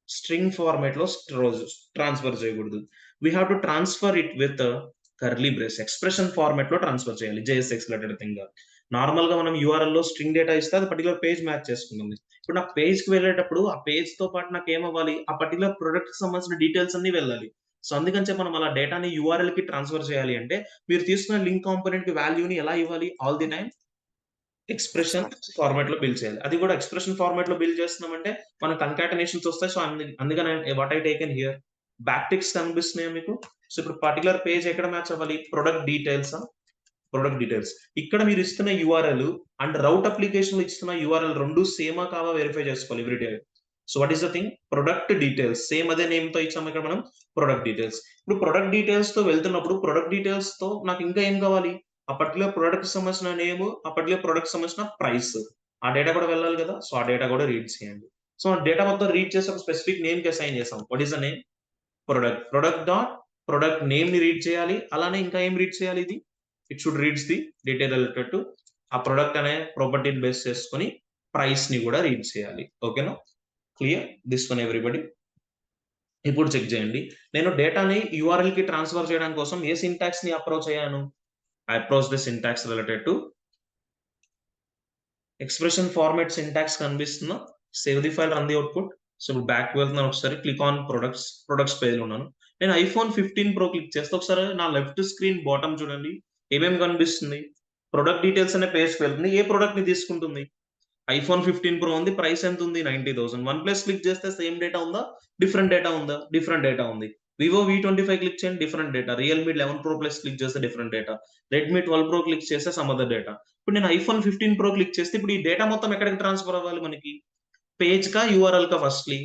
స్ట్రింగ్ ఫార్మాట్ లో ట్రాన్స్ఫర్ చేయకూడదు. We have to transfer it with curly brace, expression format లో ట్రాన్స్ఫర్ చేయాలి. JSX related thing. నార్మల్ గా మనం యూఆర్ఎల్ లో స్ట్రింగ్ డేటా ఇస్తే అది పర్టికులర్ పేజ్ మ్యాచ్ చేసుకుంటుంది. ఇప్పుడు నా పేజ్ కి వెళ్ళేటప్పుడు ఆ పేజ్ తో పాటు నాకు ఏమవ్వాలి? ఆ పర్టికులర్ ప్రొడక్ట్ కి సంబంధించిన డీటెయిల్స్ అన్ని వెళ్ళాలి. సో అందుకని చెప్పి మనం అలా డేటాని యూఆర్ఎల్ కి ట్రాన్స్ఫర్ చేయాలి అంటే మీరు తీసుకున్న లింక్ కాంపోనెంట్ కి వాల్యూని ఎలా ఇవ్వాలి? All the time expression format లో బిల్డ్ చేయాలి. అది కూడా ఎక్స్ప్రెషన్ ఫార్మాట్ లో బిల్డ్ చేస్తున్నామంటే మన కన్కాటనేషన్స్ వస్తాయి. సో అందుకని what I taken here back ticks కనిపిస్తున్నాయి మీకు. సో ఇప్పుడు పర్టికులర్ పేజ్ ఎక్కడ మ్యాచ్ అవ్వాలి? Product details. ప్రొడక్ట్ డీటెయిల్స్ ఇక్కడ మీరు ఇస్తున్న యూఆర్ఎల్ అండ్ రౌట్ అప్లికేషన్ లో ఇస్తున్న యూఆర్ఎల్ రెండు సేమా కావా వెరిఫై చేసుకోవాలి every day. So what is the thing? Product details. Same అదే నేమ్ తో ఇచ్చాము ఇక్కడ మనం, ప్రొడక్ట్ డీటెయిల్స్. ఇప్పుడు ప్రొడక్ట్ డీటెయిల్స్ తో వెళ్తున్నప్పుడు ప్రొడక్ట్ డీటెయిల్స్ తో నాకు ఇంకా ఏం కావాలి? ఆ పర్టికులర్ ప్రొడక్ట్ సంబంధించిన నేమ్, ఆ పర్టికులర్ ప్రొడక్ట్ సంబంధించిన ప్రైస్, ఆ డేటా కూడా వెళ్ళాలి కదా. సో ఆ డేటా కూడా రీడ్ చేయండి. సో ఆ డేటా మొత్తం రీడ్ చేసి ఒక స్పెసిఫిక్ నేమ్ కి అసైన్ చేసాం. What is the name? Product. Product dot product name ని రీడ్ చేయాలి. అలానే ఇంకా ఏం రీడ్ చేయాలి? ఇది it should reads the detail related to ఆ ప్రొడక్ట్ అనే ప్రాపర్టీని బేస్ చేసుకొని ప్రైస్ ని కూడా రీడ్ చేయాలి. ఓకేనా? Clear this one everybody? ఇప్పుడు చెక్ చేయండి. నేను డేటాని యూఆర్ఎల్ కి ట్రాన్స్ఫర్ చేయడానికి కోసం ఏ సింటాక్స్ ని అప్రోచ్ అయ్యాను? I approach the syntax related to expression format syntax కనిపిస్తుందా? Save the file, run the output. So ఇప్పుడు బ్యాక్ వెళ్తున్నాను, ఒకసారి క్లిక్ ఆన్ ప్రొడక్ట్స్ పేజ్ లో ఉన్నాను. నేను ఐఫోన్ 15 Pro క్లిక్ చేస్తే ఒకసారి నా లెఫ్ట్ స్క్రీన్ బాటమ్ చూడండి, ఏమేమి కనిపిస్తుంది? ప్రొడక్ట్ డీటెయిల్స్ అనే పేజ్ వెళ్తుంది. ఏ ప్రొడక్ట్ ని తీసుకుంటుంది? ఐఫోన్ 15 Pro ఉంది. ప్రైస్ ఎంత ఉంది? 90,000. వన్ ప్లస్ క్లిక్ చేస్తే సేమ్ డేటా ఉందా? డిఫరెంట్ డేటా ఉందా? డిఫరెంట్ డేటా ఉంది. వివో V25 క్లిక్ చేయండి, different data. Realme 11 Pro Plus click చేస్తే different data. Redmi 12 Pro click చేస్తే సమ్ అదర్ డేటా. ఇప్పుడు నేను ఐఫోన్ 15 Pro క్లిక్ చేస్తే ఇప్పుడు ఈ డేటా మొత్తం ఎక్కడికి ట్రాన్స్ఫర్ అవ్వాలి మనకి? పేజ్ కా, యూఆర్ఎల్ కా? ఫస్ట్లీ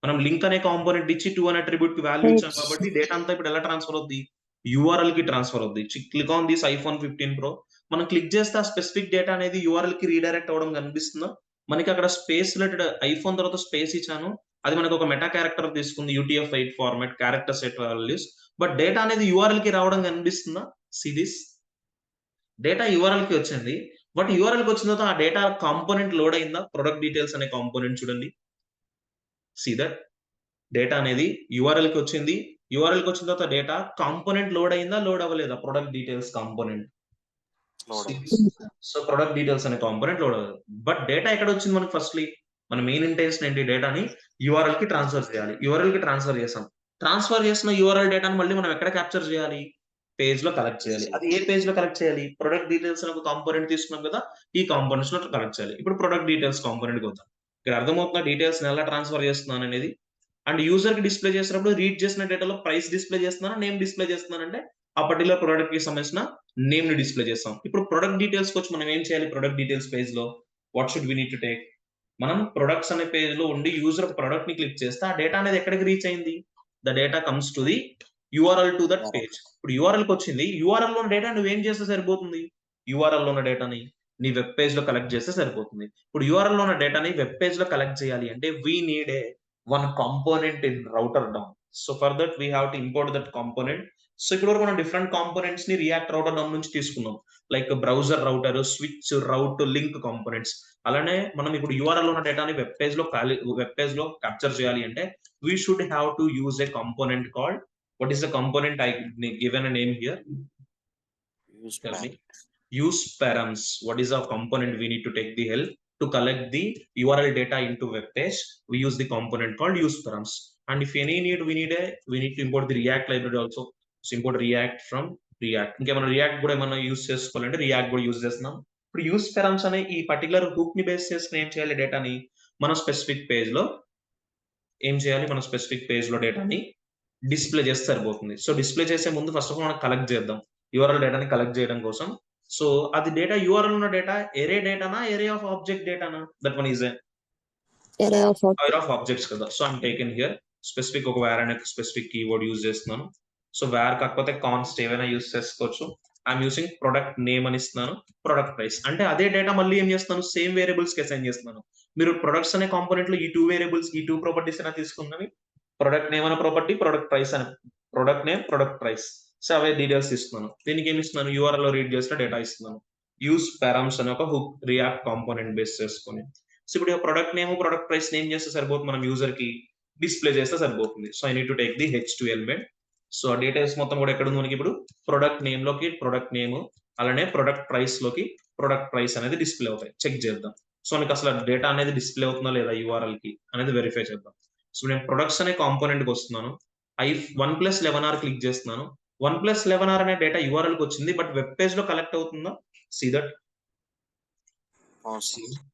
మనం లింక్ అనే కాంపోనెంట్ ఇచ్చి 2 అనే అట్రిబ్యూట్ కి వాల్యూ ఇచ్చాం కాబట్టి డేటా అంతా ఇప్పుడు ఎలా ట్రాన్స్ఫర్ అవుద్ది? యూఆర్ఎల్ కి ట్రాన్స్ఫర్ అవుద్ది. Click on this iPhone 15 Pro. మనం క్లిక్ చేస్తే ఆ స్పెసిఫిక్ డేటా అనేది యూఆర్ఎల్ కి రీడైరెక్ట్ అవ్వడం కనిపిస్తుందా? మనకి అక్కడ స్పేస్ రిలేటెడ్ ఐఫోన్ తర్వాత స్పేస్ ఇచ్చాను. అది మనకు ఒక మెటా క్యారెక్టర్ తీసుకుంది, UTF-8 format character set values. But data అనేది యూఆర్ఎల్ కి రావడం కనిపిస్తుందా? సీ దిస్ డేటా యూఆర్ఎల్ కి వచ్చింది. బట్ యూఆర్ఎల్ కి వచ్చిన తర్వాత ఆ డేటా కాంపోనెంట్ లోడ్ అయిందా? ప్రొడక్ట్ డీటెయిల్స్ అనే కాంపోనెంట్ చూడండి. సీ దట్ డేటా అనేది యూఆర్ఎల్ కి వచ్చింది. యూఆర్ఎల్ కి వచ్చిన తర్వాత డేటా కాంపోనెంట్ లోడ్ అయిందా? లోడ్ అవ్వలేదా? Product details component. So product details అనే కాంపోనెంట్ లోడ్ అవ్వదు. బట్ డేటా ఎక్కడ వచ్చింది మనకి? ఫస్ట్లీ మన మెయిన్ ఇంటెన్షన్ ఏంటి? డేటాని యూఆర్ఎల్ కి ట్రాన్స్ఫర్ చేయాలి. యూఆర్ఎల్ కి ట్రాన్స్ఫర్ చేసాం. ట్రాన్స్ఫర్ చేసిన యూఆర్ఎల్ డేటాను మళ్ళీ మనం ఎక్కడ క్యాప్చర్ చేయాలి? పేజ్ లో కలెక్ట్ చేయాలి. అది ఏ పేజ్ లో కలెక్ట్ చేయాలి? ప్రొడక్ట్ డీటెయిల్స్ అనే ఒక కాంపోనెంట్ తీసుకున్నాం కదా, ఈ కాంపోనెంట్స్ లో కలెక్ట్ చేయాలి. ఇప్పుడు ప్రొడక్ట్ డీటెయిల్స్ కాంపోనెంట్ కి వద్దాం. ఇక్కడ అర్థమవుతున్న డీటెయిల్స్ ఎలా ట్రాన్స్ఫర్ చేస్తున్నాను అనేది. అండ్ యూజర్ కి డిస్ప్లే చేసినప్పుడు రీడ్ చేసిన డేటాలో ప్రైస్ డిస్ప్లే చేస్తున్నాను, నేమ్ డిస్ప్లే చేస్తున్నాను. అంటే ఆ పర్టికులర్ ప్రొడక్ట్ కి సంబంధించిన నేమ్ ని డిస్ప్లే చేస్తాం. ఇప్పుడు ప్రొడక్ట్ డీటెయిల్స్ కి వచ్చి మనం ఏం చేయాలి? ప్రొడక్ట్ డీటెయిల్స్ పేజ్ లో what should we need to take? మనం ప్రొడక్ట్స్ అనే పేజ్ లో ఉండి యూజర్ ఒక ప్రొడక్ట్ ని క్లిక్ చేస్తే ఆ డేటా అనేది ఎక్కడికి రీచ్ అయింది? The data comes to the URL to that page. ఇప్పుడు యూఆర్ఎల్ కి వచ్చింది. యూఆర్ఎల్ లో ఉన్న డేటా నువ్వేం చేస్తే సరిపోతుంది? యూఆర్ఎల్ లో ఉన్న డేటాని నీ వెబ్ పేజ్ లో కలెక్ట్ చేస్తే సరిపోతుంది. ఇప్పుడు యూఆర్ఎల్ లో ఉన్న డేటాని వెబ్ పేజ్ లో కలెక్ట్ చేయాలి అంటే we need a one component in router DOM. So for that we have to import that component. So ఇక్కడ వరకు మనం డిఫరెంట్ కాంపోనెంట్స్ ని రియాక్ట్ రౌటర్ DOM నుంచి తీసుకున్నాం. లైక్ బ్రౌజర్ రౌటర్, స్విచ్, రౌట్, లింక్ కాంపోనెంట్స్. అలానే మనం ఇప్పుడు యూఆర్ఎల్ ఉన్న డేటాని వెబ్ పేజ్ లో క్యాప్చర్ చేయాలి అంటే we should have to use a component called, what is the component I given a name here? Tell me. Use params. What is our component we need to take the help to collect the URL data into web page? We use the component called use params. And if any need, we need to import the React library also. So import React from React. ఇంకేమైనా React కూడా ఏమైనా use చేసుకోవాలంటే React కూడా use చేస్తున్నాం. ఇప్పుడు use params అనే ఈ particular hook ని బేస్ చేసుకుని ఏం చేయాలి? డేటాని మన స్పెసిఫిక్ పేజ్ లో ఏం చేయాలి? మన స్పెసిఫిక్ పేజ్ లో డేటాని డిస్ప్లే చేస్తే సరిపోతుంది. సో డిస్ప్లే చేసే ముందు ఫస్ట్ ఆఫ్ ఆల్ మనం కలెక్ట్ చేద్దాం. యూఆర్ఎల్ డేటాని కలెక్ట్ చేయడం కోసం. సో అది డేటా యూఆర్ఎల్ ఉన్న డేటా ఎరే డేటానా, ఏరియా ఆఫ్ ఆబ్జెక్ట్ డేటానా? That one is array of objects కదా. So I'm taken here specific ఒక వేర్ అనే స్పెసిఫిక్ కీవర్డ్ యూజ్ చేస్తున్నాను. సో వేర్ కాకపోతే కాన్స్ట్ ఏమైనా యూజ్ చేసుకోవచ్చు. ఐఎమ్ యూసింగ్ ప్రొడక్ట్ నేమ్ అని ఇస్తున్నాను, ప్రొడక్ట్ ప్రైస్. అంటే అదే డేటా మళ్ళీ ఏం చేస్తున్నాను? సేమ్ వేరియబుల్స్ కి అసైన్ చేస్తున్నాను. మీరు ప్రొడక్ట్స్ అనే కాంపోనెంట్ లో ఈ 2 వేరియబుల్స్, ఈ 2 ప్రాపర్టీస్ అయినా తీసుకున్నవి. ప్రొడక్ట్ నేమ్ అనే ప్రాపర్టీ, ప్రొడక్ట్ ప్రైస్ అనే product name, product price. So అవే డీటెయిల్స్ ఇస్తున్నాను. దీనికి ఏమి ఇస్తున్నాను? యూఆర్ఎల్ లో రీడ్ చేసిన డేటా ఇస్తున్నాను. యూస్ పారామ్స్ అనే ఒక హుక్ రియాక్ట్ కాంపోనెంట్ బేస్ చేసుకొని. సో ఇప్పుడు product name, product price name చేస్తే సరిపోతుంది, మనం యూజర్ కి డిస్ప్లే చేస్తే సరిపోతుంది. So I need to take the H2 element. So ఆ డీటెయిల్స్ మొత్తం కూడా ఎక్కడ ఉంది మనకి? ఇప్పుడు ప్రొడక్ట్ నేమ్ లోకి ప్రొడక్ట్ నేమ్, అలానే ప్రొడక్ట్ ప్రైస్ లోకి ప్రొడక్ట్ ప్రైస్ అనేది డిస్ప్లే అవుతాయి. చెక్ చేద్దాం. సో మనకి అసలు డేటా అనేది డిస్ప్లే అవుతుందా లేదా యూఆర్ఎల్ కి అనేది వెరిఫై చేద్దాం. సో నేను ప్రొడక్ట్స్ అనే కాంపోనెంట్ కి వస్తున్నాను. OnePlus11R క్లిక్ చేస్తున్నాను. OnePlus11R అనే డేటా యూఆర్ఎల్ కి వచ్చింది. బట్ వెబ్ పేజ్ లో కలెక్ట్ అవుతుందా? సీ దట్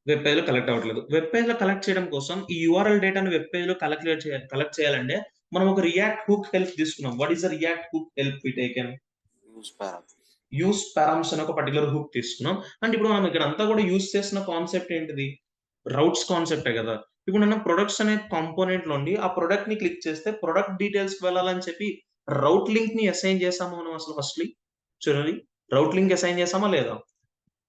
వెబ్ పేజ్ లో కలెక్ట్ అవ్వట్లేదు. వెబ్ పేజ్ లో కలెక్ట్ చేయడం కోసం ఈ యూఆర్ఎల్ డేటాను వెబ్ పేజ్ లో కలెక్ట్ చేయాలంటే మనం ఒక రియాక్ట్ హుక్ హెల్ప్ తీసుకున్నాం. What is the React hook help we taken? Use params అనే ఒక పర్టికులర్ హుక్ తీసుకున్నాం. అండ్ ఇప్పుడు మనం ఇక్కడ అంతా కూడా యూస్ చేసిన కాన్సెప్ట్ ఏంటిది? రౌట్స్ కాన్సెప్టే కదా. ఇప్పుడు మనం ప్రొడక్ట్స్ అనే కాంపోనెంట్ నుండి ఆ ప్రొడక్ట్ ని క్లిక్ చేస్తే ప్రొడక్ట్ డీటెయిల్స్ కి వెళ్ళాలని చెప్పి రౌట్ లింక్ ని అసైన్ చేసాము మనం అసలు ఫస్ట్లీ చూడండి రౌట్ లింక్ అసైన్ చేసామా లేదా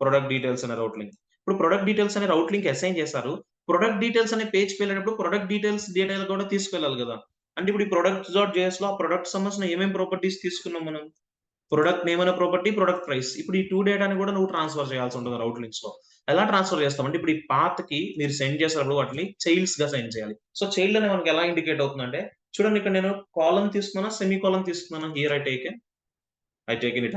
ప్రొడక్ట్ డీటెయిల్స్ అనే రౌట్ లింక్ ఇప్పుడు ప్రొడక్ట్ డీటెయిల్స్ అనే రౌట్ లింక్ అసైన్ చేశారు ప్రొడక్ట్ డీటెయిల్స్ అనే పేజ్కి వెళ్ళినప్పుడు ప్రొడక్ట్ డీటెయిల్స్ డీటెయిల్ కూడా తీసుకెళ్ళాలి కదా అంటే ఇప్పుడు ఈ ప్రొడక్ట్ డాట్ జేఎస్ లో ఆ ప్రొడక్ట్ సంబంధించిన ఏమేమి ప్రాపర్టీస్ తీసుకున్నాం మనం ప్రొడక్ట్ నేమ్ అనే ప్రాపర్టీ ప్రొడక్ట్ ప్రైస్ ఇప్పుడు ఈ 2 డేటాని కూడా నువ్వు ట్రాన్స్ఫర్ చేయాల్సి ఉంటుంది రౌట్ లింక్స్ లో ఎలా ట్రాన్స్ఫర్ చేస్తాం అంటే ఇప్పుడు ఈ పాత్ కి మీరు సెండ్ చేసినప్పుడు వాటిని చైల్డ్స్ గా సెండ్ చేయాలి సో చైల్డ్ అనే మనకి ఎలా ఇండికేట్ అవుతుందంటే చూడండి ఇక్కడ నేను కాలం తీసుకున్నానా సెమీ కాలం తీసుకున్నానా here I take it as a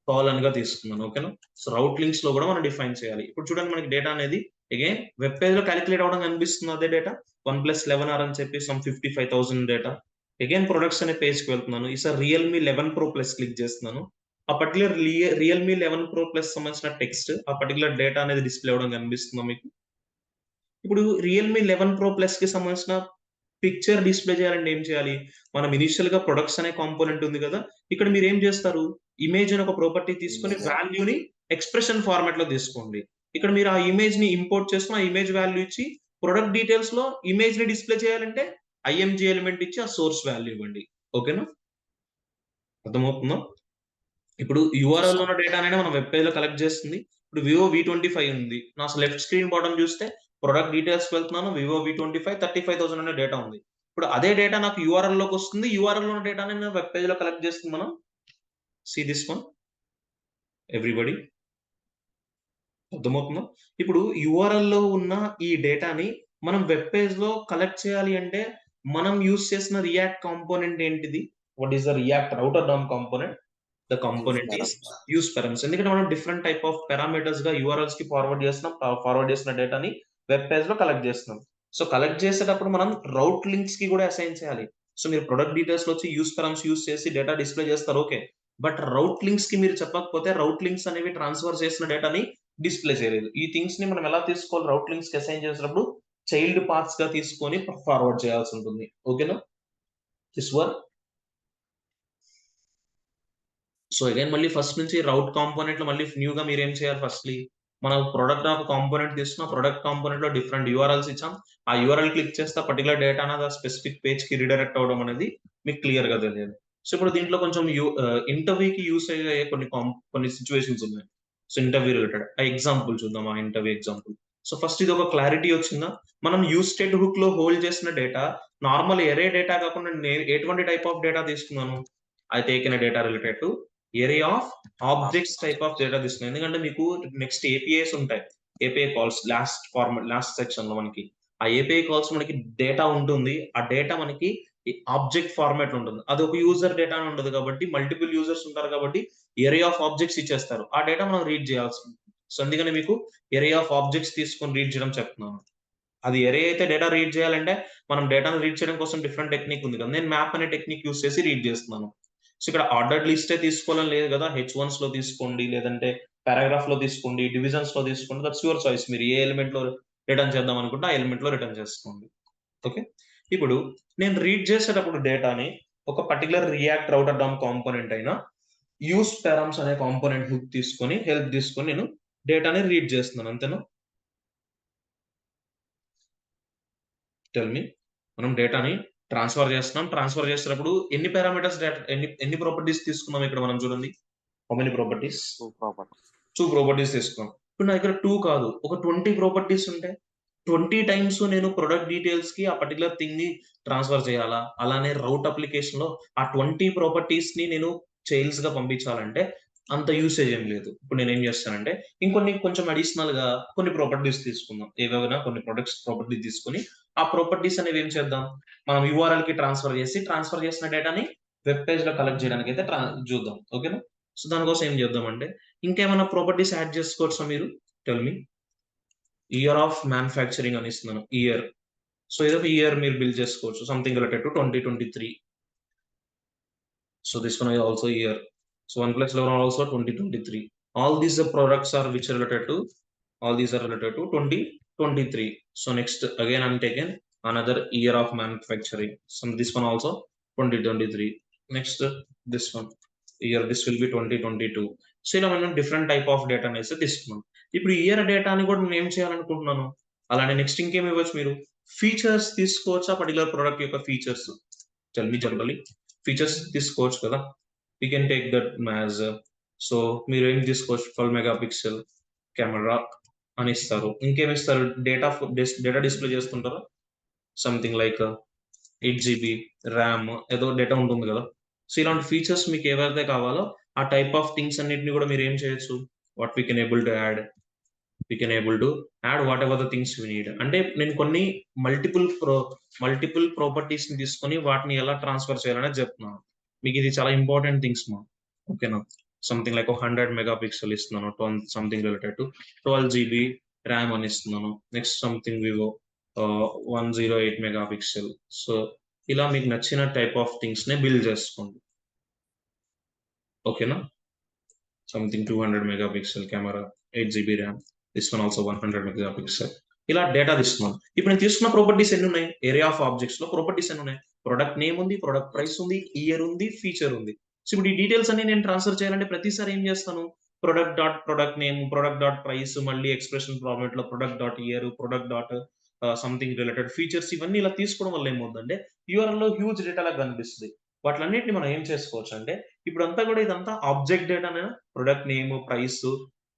colon గా తీసుకున్నాను ఓకేనా సో రౌట్ లింక్స్ లో కూడా మనం డిఫైన్ చేయాలి ఇప్పుడు చూడండి మనకి డేటా అనేది అగైన్ వెబ్ పేజ్ లో క్యాలిక్యులేట్ అవడం కనిపిస్తుంది అదే డేటా 1+11 అని చెప్పి సమ్ 55,000 డేటా అగైన్ ప్రొడక్ట్స్ అనే పేజ్ కి వెళ్తున్నాను ఈసారి రియల్మీ 11 Pro Plus క్లిక్ చేస్తున్నాను ఆ పర్టికులర్ రియల్మీ 11 Pro Plus సంబంధించిన టెక్స్ట్ ఆ పర్టికులర్ డేటా అనేది డిస్ప్లే అవడం కనిపిస్తుందా మీకు ఇప్పుడు రియల్మీ 11 Pro Plus కి సంబంధించిన పిక్చర్ డిస్ప్లే చేయాలంటే ఏం చేయాలి మనం ఇనిషియల్ గా ప్రొడక్ట్స్ అనే కాంపోనెంట్ ఉంది కదా ఇక్కడ మీరు ఏం చేస్తారు ఇమేజ్ అని ఒక ప్రాపర్టీ తీసుకొని వాల్యూని ఎక్స్ప్రెషన్ ఫార్మాట్ లో తీసుకోండి ఇక్కడ మీరు ఆ ఇమేజ్ ని ఇంపోర్ట్ చేసుకుని ఆ ఇమేజ్ వాల్యూ ఇచ్చి ప్రొడక్ట్ డీటెయిల్స్ లో ఇమేజ్ ని డిస్ప్లే చేయాలంటే ఐఎంజీ ఎలిమెంట్ ఇచ్చి ఆ సోర్స్ వాల్యూ ఇవ్వండి ఓకేనా అర్థమవుతుందా ఇప్పుడు యూఆర్ఎల్ లో ఉన్న డేటా అనేది మన వెబ్ పేజ్ లో కలెక్ట్ చేస్తుంది ఇప్పుడు వివో V25 ఉంది నా లెఫ్ట్ స్క్రీన్ బాటమ్ చూస్తే ప్రొడక్ట్ డీటెయిల్స్ వెళ్తున్నాను వివో V25 35,000 అనే డేటా ఉంది ఇప్పుడు అదే డేటా నాకు యూఆర్ఎల్ లోకి వస్తుంది యూఆర్ఎల్ లో ఉన్న డేటా నేను వెబ్ పేజ్ లో కలెక్ట్ చేస్తుంది మనం సీ దిస్ వన్ ఎవ్రీబడి అర్థమవుతుందా ఇప్పుడు యూఆర్ఎల్ లో ఉన్న ఈ డేటాని మనం వెబ్ పేజ్ లో కలెక్ట్ చేయాలి అంటే మనం యూస్ చేసిన రియాక్ట్ కాంపోనెంట్ ఏంటిది what is the react router down component the component is use parameters ఎందుకంటే మనం డిఫరెంట్ టైప్ ఆఫ్ పారామీటర్స్ గా యూఆర్ఎల్స్ కి ఫార్వర్డ్ చేసిన డేటాని వెబ్ పేజ్ లో కలెక్ట్ చేస్తున్నాం సో కలెక్ట్ చేసేటప్పుడు మనం రౌట్ లింక్స్ కి కూడా అసైన్ చేయాలి సో మీరు ప్రొడక్ట్ డీటెయిల్స్ లో వచ్చి యూస్ పారామ్స్ యూస్ చేసి డేటా డిస్ప్లే చేస్తారు ఓకే బట్ రౌట్ లింక్స్ కి మీరు చెప్పకపోతే రౌట్ లింక్స్ అనేవి ట్రాన్స్ఫర్ చేసిన డేటాని డిస్ప్లే చేయలేదు ఈ థింగ్స్ ని మనం ఎలా తీసుకోవాలి రౌట్ లింక్స్ కి అసైన్ చేసినప్పుడు చైల్డ్ పాత్స్ గా తీసుకొని ఫార్వర్డ్ చేయాల్సి ఉంటుంది ఓకేనా దిస్ వన్ సో అగైన్ మళ్ళీ ఫస్ట్ నుంచి రౌట్ కాంపోనెంట్ లో మళ్ళీ న్యూ గా మీరు ఏం చేయాలి ఫస్ట్లీ మన ప్రొడక్ట్ ఒక కాంపోనెంట్ తీసుకున్న ప్రొడక్ట్ కాంపోనెంట్ లో డిఫరెంట్ యూఆర్ఎల్స్ ఇచ్చాం ఆ యూఆర్ఎల్ క్లిక్ చేస్తే పర్టికులర్ డేటా అనేది ఆ స్పెసిఫిక్ పేజ్ కి రిడైరెక్ట్ అవడం అనేది మీకు క్లియర్ గా తెలియదు సో ఇప్పుడు దీంట్లో కొంచెం ఇంటర్వ్యూకి యూస్ అయ్యే కొన్ని సిచ్యువేషన్స్ ఉన్నాయి సో ఇంటర్వ్యూ రిలేటెడ్ ఆ ఎగ్జాంపుల్ చూద్దాం ఆ ఇంటర్వ్యూ ఎగ్జాంపుల్ సో ఫస్ట్ ఇది ఒక క్లారిటీ వచ్చిందా మనం యూస్ స్టేట్ హుక్ లో హోల్డ్ చేసిన డేటా నార్మల్ ఎరే డేటా కాకుండా నేను ఎటువంటి టైప్ ఆఫ్ డేటా తీసుకున్నాను I taken data related to area of objects type of data తీసుకున్నాను ఎందుకంటే మీకు నెక్స్ట్ ఏపీఐస్ ఉంటాయి ఏపీఐ కాల్స్ లాస్ట్ సెక్షన్ లో మనకి ఆ ఏపీఐ కాల్స్ మనకి డేటా ఉంటుంది ఆ డేటా మనకి ఆబ్జెక్ట్ ఫార్మాట్ ఉంటుంది అది ఒక యూజర్ డేటా ఉండదు కాబట్టి మల్టిపుల్ యూజర్స్ ఉంటారు కాబట్టి ఏరియా ఆఫ్ ఆబ్జెక్ట్స్ ఇచ్చేస్తారు ఆ డేటా మనం రీడ్ చేయాల్సి ఉంటుంది సో అందుకని మీకు ఏరియా ఆఫ్ ఆబ్జెక్ట్స్ తీసుకొని రీడ్ చేయడం చెప్తున్నాను అది ఎరే అయితే డేటా రీడ్ చేయాలంటే మనం డేటాను రీడ్ చేయడం కోసం డిఫరెంట్ టెక్నిక్ ఉంది కదా నేను మ్యాప్ అనే టెక్నిక్ యూస్ చేసి రీడ్ చేస్తున్నాను సో ఇక్కడ ఆర్డర్డ్ లిస్టే తీసుకోవాలని లేదు కదా H1s లో తీసుకోండి లేదంటే పారాగ్రాఫ్ లో తీసుకోండి డివిజన్స్ లో తీసుకోండి దట్స్ యువర్ చాయిస్ మీరు ఏ ఎలిమెంట్ లో రిటర్న్ చేద్దాం అనుకుంటే ఆ ఎలిమెంట్ లో రిటర్న్ చేసుకోండి ఓకే ఇప్పుడు నేను రీడ్ చేసేటప్పుడు డేటాని ఒక particular react router down component అయినా యూస్ పారామ్స్ అనే కాంపోనెంట్ హుక్ తీసుకొని హెల్ప్ తీసుకొని నేను డేటాని రీడ్ చేస్తున్నాను అంతేనా టెల్ మీ మనం డేటాని ట్రాన్స్ఫర్ చేస్తున్నాం ట్రాన్స్ఫర్ చేసేటప్పుడు ఎన్ని పారామీటర్స్ ఎన్ని ప్రాపర్టీస్ తీసుకున్నాం ఇక్కడ మనం చూడండి హౌ మెనీ ప్రాపర్టీస్ 2 ప్రాపర్టీస్ తీసుకున్నాం ఇప్పుడు నా దగ్గర 2 కాదు ఒక 20 ప్రాపర్టీస్ ఉంటే 20 టైమ్స్ నేను ప్రొడక్ట్ డీటెయిల్స్ కి ఆ పర్టికులర్ థింగ్ ని ట్రాన్స్ఫర్ చేయాలా అలానే రౌట్ అప్లికేషన్ లో ఆ 20 ప్రాపర్టీస్ ని నేను చైల్డ్స్ గా పంపించాలంటే అంత యూసేజ్ ఏం లేదు ఇప్పుడు నేను ఏం చేస్తానంటే కొంచెం అడిషనల్ గా కొన్ని ప్రాపర్టీస్ తీసుకుందాం ఏవైనా కొన్ని ప్రొడక్ట్స్ ప్రాపర్టీ తీసుకొని ఆ ప్రాపర్టీస్ అనేవి ఏం చేద్దాం మనం యూఆర్ఎల్ కి ట్రాన్స్ఫర్ చేసిన డేటాని వెబ్ పేజ్ లో కలెక్ట్ చేయడానికి అయితే చూద్దాం ఓకేనా సో దానికోసం ఏం చేద్దామంటే ఇంకేమైనా ప్రాపర్టీస్ యాడ్ చేసుకోవచ్చా మీరు tell me year of manufacturing అని ఇస్తున్నాను ఇయర్ సో ఇదొక ఇయర్ మీరు బిల్డ్ చేసుకోవచ్చు something related to 2023 so this one is also year so 1+11 also 2023 all these products are which related to all these are related to 2023 so next again I'm taken another year of manufacturing so this one also 2023 next this one year this will be 2022 so ఇలా మనం different type of data అనేసి తీసుకున్నాం ఇప్పుడు year డేటాని కూడా నేను ఏం చేయాలనుకుంటున్నాను అలానే నెక్స్ట్ ఇంకేమి ఇవ్వచ్చు మీరు ఫీచర్స్ తీసుకోవచ్చా పర్టికులర్ ప్రోడక్ట్ యొక్క ఫీచర్స్ జనరలీ ఫీచర్స్ తీసుకోవచ్చు కదా we can take that as so మీరు ఏం తీసుకోవచ్చు 12 మెగాపిక్సెల్ కెమెరా అని ఇస్తారు ఇంకేమి ఇస్తారు డేటా డిస్ప్లే చేస్తుంటారా సంథింగ్ లైక్ 8 GB ర్యామ్ ఏదో డేటా ఉంటుంది కదా సో ఇలాంటి ఫీచర్స్ మీకు ఏవైతే కావాలో ఆ టైప్ ఆఫ్ థింగ్స్ అన్నిటిని కూడా మీరు ఏం చేయొచ్చు what we can able to add what ever the things you need అంటే నేను కొన్ని మల్టిపుల్ ప్రాపర్టీస్ ని తీసుకొని వాటిని ఎలా ట్రాన్స్ఫర్ చేయాలనేది చెప్తున్నాను మీకు ఇది చాలా ఇంపార్టెంట్ థింగ్స్ మా ఓకేనా సంథింగ్ లైక్ 100 మెగాపిక్సెల్ ఇస్తున్నాను something related to 12 GB RAM అని ఇస్తున్నాను next something Vivo 108 megapixel so ఇలా మీకు నచ్చిన టైప్ ఆఫ్ థింగ్స్ ని బిల్డ్ చేసుకోండి ఓకేనా something 200 megapixel camera 8 GB RAM this one also 100 megapixel ఇలా డేటా తీసుకున్నాను ఇప్పుడు నేను తీసుకున్న ప్రాపర్టీస్ ఎన్ని ఉన్నాయి ఏరియా ఆఫ్ ఆబ్జెక్ట్స్ లో ప్రాపర్టీస్ ఎన్ని ఉన్నాయి ప్రొడక్ట్ నేమ్ ఉంది ప్రొడక్ట్ ప్రైస్ ఉంది ఇయర్ ఉంది ఫీచర్ ఉంది సో ఇప్పుడు ఈ డీటెయిల్స్ అన్ని నేను ట్రాన్స్ఫర్ చేయాలంటే ప్రతిసారి ఏం చేస్తాను product name product dot price మళ్ళీ ఎక్స్ప్రెషన్ ప్రాబ్లెట్ లో product dot year product dot something related features ఇవన్నీ ఇలా తీసుకోవడం వల్ల ఏమవుతుందంటే యూఆర్ఎల్ లో హ్యూజ్ డేటా లాగా కనిపిస్తుంది వాటిలన్నింటిని మనం ఏం చేసుకోవచ్చు అంటే ఇప్పుడు అంతా కూడా ఇదంతా object data product name price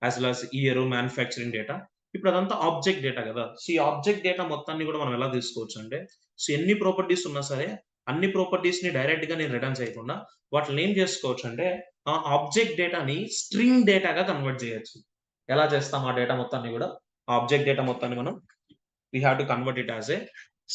as well as year manufacturing data ఇప్పుడు అదంతా ఆబ్జెక్ట్ డేటా కదా సో ఈ ఆబ్జెక్ట్ డేటా మొత్తాన్ని కూడా మనం ఎలా తీసుకోవచ్చు అంటే సో ఎన్ని ప్రాపర్టీస్ ఉన్నా సరే అన్ని ప్రాపర్టీస్ ని డైరెక్ట్ గా నేను రిటర్న్ చేయకుండా వాటిని ఏం చేసుకోవచ్చు అంటే ఆ ఆబ్జెక్ట్ డేటాని స్ట్రింగ్ డేటాగా కన్వర్ట్ చేయొచ్చు ఎలా చేస్తాం ఆ డేటా మొత్తాన్ని కూడా ఆబ్జెక్ట్ డేటా మొత్తాన్ని మనం we have to convert it as a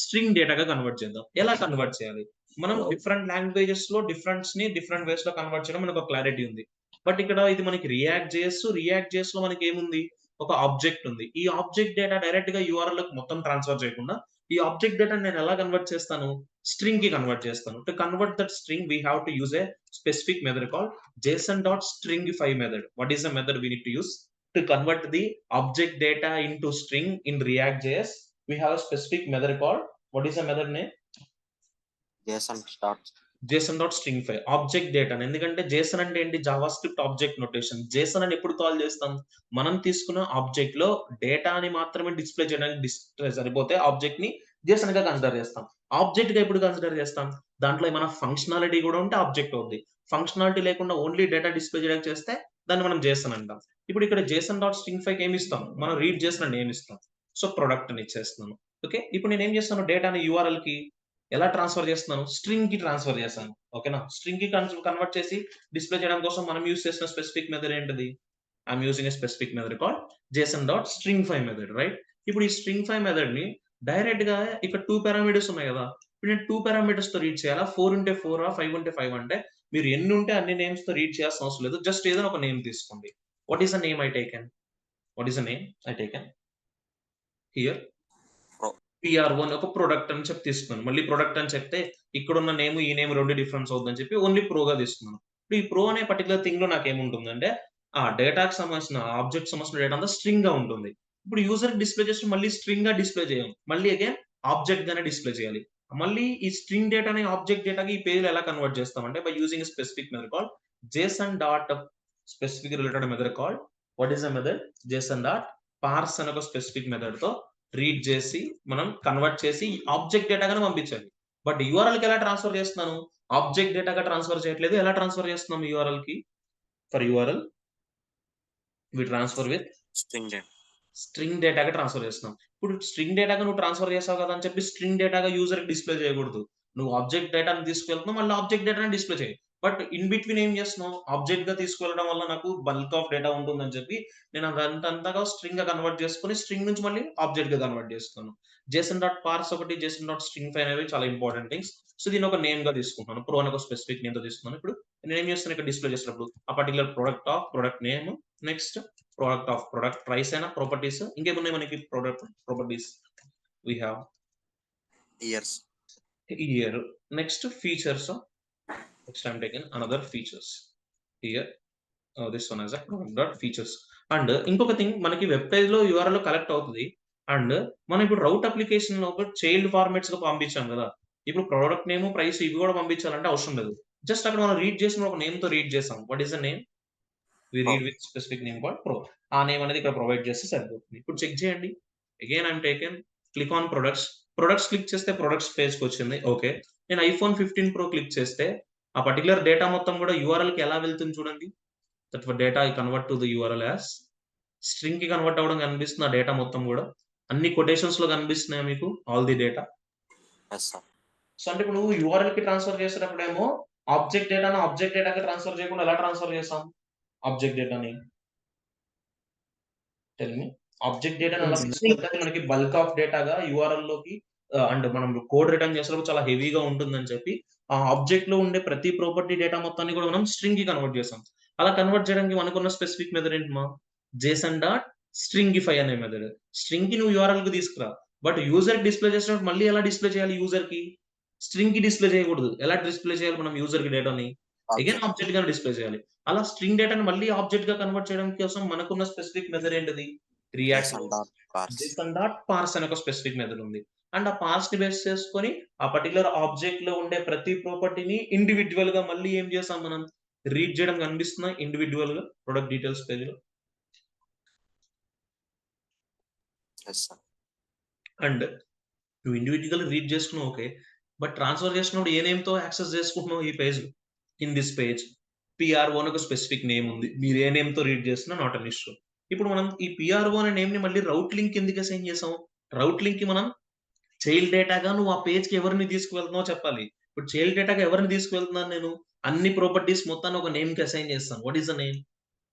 string డేటాగా కన్వర్ట్ చేద్దాం ఎలా కన్వర్ట్ చేయాలి మనం డిఫరెంట్ లాంగ్వేజెస్ లో డిఫరెంట్ వేస్ లో కన్వర్ట్ చేయడం మనకు క్లారిటీ ఉంది బట్ ఇక్కడ ఇది మనకి రియాక్ట్ జేఎస్ లో మనకి ఏముంది ఒక ఆబ్జెక్ట్ ఉంది ఈ ఆబ్జెక్ట్ డేటా డైరెక్ట్ గా యూఆర్ఎల్ మొత్తం ట్రాన్స్ఫర్ చేయకుండా ఈ ఆబ్జెక్ట్ డేటా నేను ఎలా కన్వర్ట్ చేస్తాను స్ట్రింగ్ కి కన్వర్ట్ చేస్తాను to convert that string we have to use a specific method called json.stringify method what is the method we need to use to convert the object data into string in React.js we have a specific method called what is the method name json.stringify object data ఎందుకంటే Jason అంటే ఏంటి Java script object notation Jason అని ఎప్పుడు call చేస్తాం మనం తీసుకున్న object లో డేటాని మాత్రమే డిస్ప్లే చేయడానికి సరిపోతే ఆబ్జెక్ట్ ని జేసన్ గా కన్సిడర్ చేస్తాం ఆబ్జెక్ట్ గా ఎప్పుడు కన్సిడర్ చేస్తాం దాంట్లో ఏమైనా ఫంక్షనాలిటీ కూడా ఉంటే ఆబ్జెక్ట్ అవుద్ది ఫంక్షనాలిటీ లేకుండా ఓన్లీ డేటా డిస్ప్లే చేయడానికి చేస్తే దాన్ని మనం జేసన్ అంటాం ఇప్పుడు ఇక్కడ json.stringify ఏమి ఇస్తాం మనం రీడ్ చేసిన నేమ్ ఇస్తాం సో ప్రొడక్ట్ అని ఇచ్చేస్తున్నాను ఓకే ఇప్పుడు నేను ఏం చేస్తాను డేటాని యూఆర్ఎల్ కి ఎలా ట్రాన్స్ఫర్ చేస్తున్నాను స్ట్రింగ్ కి ట్రాన్స్ఫర్ చేస్తాను ఓకేనా స్ట్రింగ్ కి కన్వర్ట్ చేసి డిస్ప్లే చేయడం కోసం మనం యూజ్ చేసిన స్పెసిఫిక్ మెథడ్ ఏంటిది I'm using a specific method called json.stringify method right ఇప్పుడు ఈ stringify మెథడ్ ని డైరెక్ట్ గా ఇక్కడ 2 పారామీటర్స్ ఉన్నాయి కదా ఇప్పుడు నేను 2 పారామీటర్స్ తో రీడ్ చేయాలా 4 ఉంటే 4 5 ఉంటే 5 అంటే మీరు ఎన్ని ఉంటే అన్ని నేమ్స్ తో రీడ్ చేయాల్సిన అవసరం లేదు జస్ట్ ఏదైనా ఒక నేమ్ తీసుకోండి what is the name I taken here PR1 ఒక ప్రొడక్ట్ అని చెప్పి తీసుకున్నాను మళ్ళీ ప్రొడక్ట్ అని చెప్తే ఇక్కడ ఉన్న నేమ్ ఈ నేమ్ రెండు డిఫరెన్స్ అవుతుందని చెప్పి ఓన్లీ ప్రోగా తీసుకున్నాను ఇప్పుడు ఈ ప్రో అనే పర్టికులర్ థింగ్ లో నాకు ఏముంటుందంటే ఆ డేటాకి సంబంధించిన ఆబ్జెక్ట్ సంబంధించిన డేటా అంతా స్ట్రింగ్ గా ఉంటుంది ఇప్పుడు యూజర్ డిస్ప్లే చేసి మళ్ళీ స్ట్రింగ్ గా డిస్ప్లే చేయం మళ్ళీ అగైన్ ఆబ్జెక్ట్ గానే డిస్ప్లే చేయాలి మళ్ళీ ఈ స్ట్రింగ్ డేటాని ఆబ్జెక్ట్ డేటాకి ఈ పేజ్ ఎలా కన్వర్ట్ చేస్తామంటే by using specific method called json.specific related method called what is the method json.parse అనే ఒక స్పెసిఫిక్ మెథడ్ తో రీడ్ చేసి మనం కన్వర్ట్ చేసి ఆబ్జెక్ట్ డేటాగానే పంపించాలి బట్ యూఆర్ఎల్ కి ఎలా ట్రాన్స్ఫర్ చేస్తున్నాను ఆబ్జెక్ట్ డేటాగా ట్రాన్స్ఫర్ చేయట్లేదు ఎలా ట్రాన్స్ఫర్ చేస్తున్నాం యూఆర్ఎల్ కి for URL we transfer with string డేటాగా ట్రాన్స్ఫర్ చేస్తున్నాం ఇప్పుడు స్ట్రింగ్ డేటాగా నువ్వు ట్రాన్స్ఫర్ చేసావు కదా అని చెప్పి స్ట్రింగ్ డేటాగా యూజర్ కి డిస్ప్లే చేయకూడదు నువ్వు ఆబ్జెక్ట్ డేటాని తీసుకెళ్తున్నావు మళ్ళీ ఆబ్జెక్ట్ డేటాని డిస్ప్లే చేయి బట్ ఇన్ బిట్వీన్ ఏం చేస్తున్నావు ఆబ్జెక్ట్ గా తీసుకెళ్ళడం వల్ల నాకు బల్క్ ఆఫ్ డేటా ఉంటుందని చెప్పి నేను అదంతగా స్ట్రింగ్ గా కన్వర్ట్ చేసుకుని స్ట్రింగ్ నుంచి మళ్ళీ ఆబ్జెక్ట్ గా కన్వర్ట్ చేస్తున్నాను json.parse ఒకటి json.stringify అనేవి చాలా ఇంపార్టెంట్ థింగ్స్ సో దీని ఒక నేమ్ గా తీసుకుంటున్నాను ప్రో అని ఒక స్పెసిఫిక్ నేమ్ తో తీసుకున్నాను ఇప్పుడు నేను ఏం చేస్తాను ఇక్కడ డిస్ప్లే చేసినప్పుడు ఆ particular product name next product of product price అయినా ప్రాపర్టీస్ ఇంకేమున్నాయి మనకి properties we have year next features next I'm taking another features here this one as a product features and ఇంకొక థింగ్ మనకి వెబ్ పేజ్ లో URL collect అవుతుంది and మనం ఇప్పుడు రౌట్ application లో చైల్డ్ ఫార్మాట్స్ గా పంపించాం కదా ఇప్పుడు ప్రొడక్ట్ నేమ్ ప్రైస్ ఇవి కూడా పంపించాలంటే అవసరం లేదు జస్ట్ అక్కడ మనం రీడ్ చేసిన ఒక నేమ్ తో రీడ్ చేసాం what is the name we read with specific name called pro ఆ నేమ్ అనేది ఇక్కడ ప్రొవైడ్ చేస్తే సరిపోతుంది ఇప్పుడు చెక్ చేయండి again I'm taken click on products click చేస్తే ప్రొడక్ట్స్ పేజ్కి వచ్చింది. ఓకే, నేను iPhone 15 Pro క్లిక్ చేస్తే ఆ పర్టికులర్ డేటా మొత్తం కూడా యూఆర్ఎల్కి ఎలా వెళ్తుంది చూడండి. That data I convert to the URL as string కి కన్వర్ట్ అవ్వడం కనిపిస్తుంది. ఆ డేటా మొత్తం కూడా అన్ని కొటేషన్స్ లో కనిపిస్తున్నాయి మీకు all the data. Yes sir. So అంటే ఇప్పుడు నువ్వు యూఆర్ఎల్ కి ట్రాన్స్ఫర్ చేసేటప్పుడేమో ఆబ్జెక్ట్ డేటాకి ట్రాన్స్ఫర్ చేయకుండా ఎలా ట్రాన్స్ఫర్ చేస్తాం ఆబ్జెక్ట్ డేటాని? Tell me. ఆబ్జెక్ట్ డేటాని ఎలా తీసుకెళ్తే మనకి బల్క్ ఆఫ్ డేటాగా యూఆర్ఎల్ లోకి అండ్ మనం కోడ్ రిటర్న్ చేసేటప్పుడు చాలా హెవీగా ఉంటుందని చెప్పి ఆ ఆబ్జెక్ట్ లో ఉండే ప్రతి ప్రాపర్టీ డేటా మొత్తాన్ని కూడా మనం స్ట్రింగ్ కి కన్వర్ట్ చేస్తాం. అలా కన్వర్ట్ చేయడానికి మనకున్న స్పెసిఫిక్ మెథడ్ ఏంటి మా? జేసన్ డాట్ స్ట్రింగిఫై అనే మెథడ్. స్ట్రింగ్ కి నువ్వు యూఆర్ఎల్ కి తీసుకురా, బట్ యూజర్ డిస్ప్లే చేసినప్పుడు మళ్ళీ ఎలా డిస్ప్లే చేయాలి? యూజర్ కి స్ట్రింగ్ కి డిస్ప్లే చేయకూడదు. ఎలా డిస్ప్లే చేయాలి మనం యూజర్ కి డేటాని? అగైన్ ఆబ్జెక్ట్ గా డిస్ప్లే చేయాలి. అలా స్ట్రింగ్ డేటాని మళ్ళీ ఆబ్జెక్ట్ గా కన్వర్ట్ చేయడం కోసం మనకున్న స్పెసిఫిక్ మెథడ్ ఏంటిది? రియాక్ట్ జేసన్ డాట్ పార్స్ అనే ఒక స్పెసిఫిక్ మెథడ్ ఉంది. అండ్ ఆ పార్స్ ని బేస్ చేసుకొని ఆ పర్టికులర్ ఆబ్జెక్ట్ లో ఉండే ప్రతి ప్రాపర్టీని ఇండివిడ్యువల్ గా మళ్ళీ ఏం చేసాం మనం? రీడ్ చేయడం కనిపిస్తున్నా ఇండివిడ్యువల్ గా ప్రొడక్ట్ డీటెయిల్స్ పేజ్ లో. Yes sir. అండ్ నువ్వు ఇండివిడ్యువల్ రీడ్ చేసుకున్నావు ఓకే, బట్ ట్రాన్స్ఫర్ చేసుకున్నప్పుడు ఏ నేమ్ తో యాక్సెస్ చేసుకుంటున్నావు ఈ page? In this page PRO అని ఒక స్పెసిఫిక్ నేమ్ ఉంది. మీరు ఏ నేమ్ తో రీడ్ చేసినా నాట్ అన్ ఇష్యూ. ఇప్పుడు మనం ఈ పిఆర్ఓ అనే నేమ్ ని మళ్ళీ రౌట్ లింక్ ఎందుకు అసైన్ చేసాం? రౌట్ లింక్ కి మనం చైల్డ్ డేటాగా నువ్వు ఆ పేజ్ కి ఎవరిని తీసుకువెళ్తున్నావో చెప్పాలి. ఇప్పుడు చైల్డ్ డేటాగా ఎవరిని తీసుకువెళ్తున్నాను నేను? అన్ని ప్రాపర్టీస్ మొత్తాన్ని ఒక నేమ్ కి అసైన్ చేస్తాను. What is the name?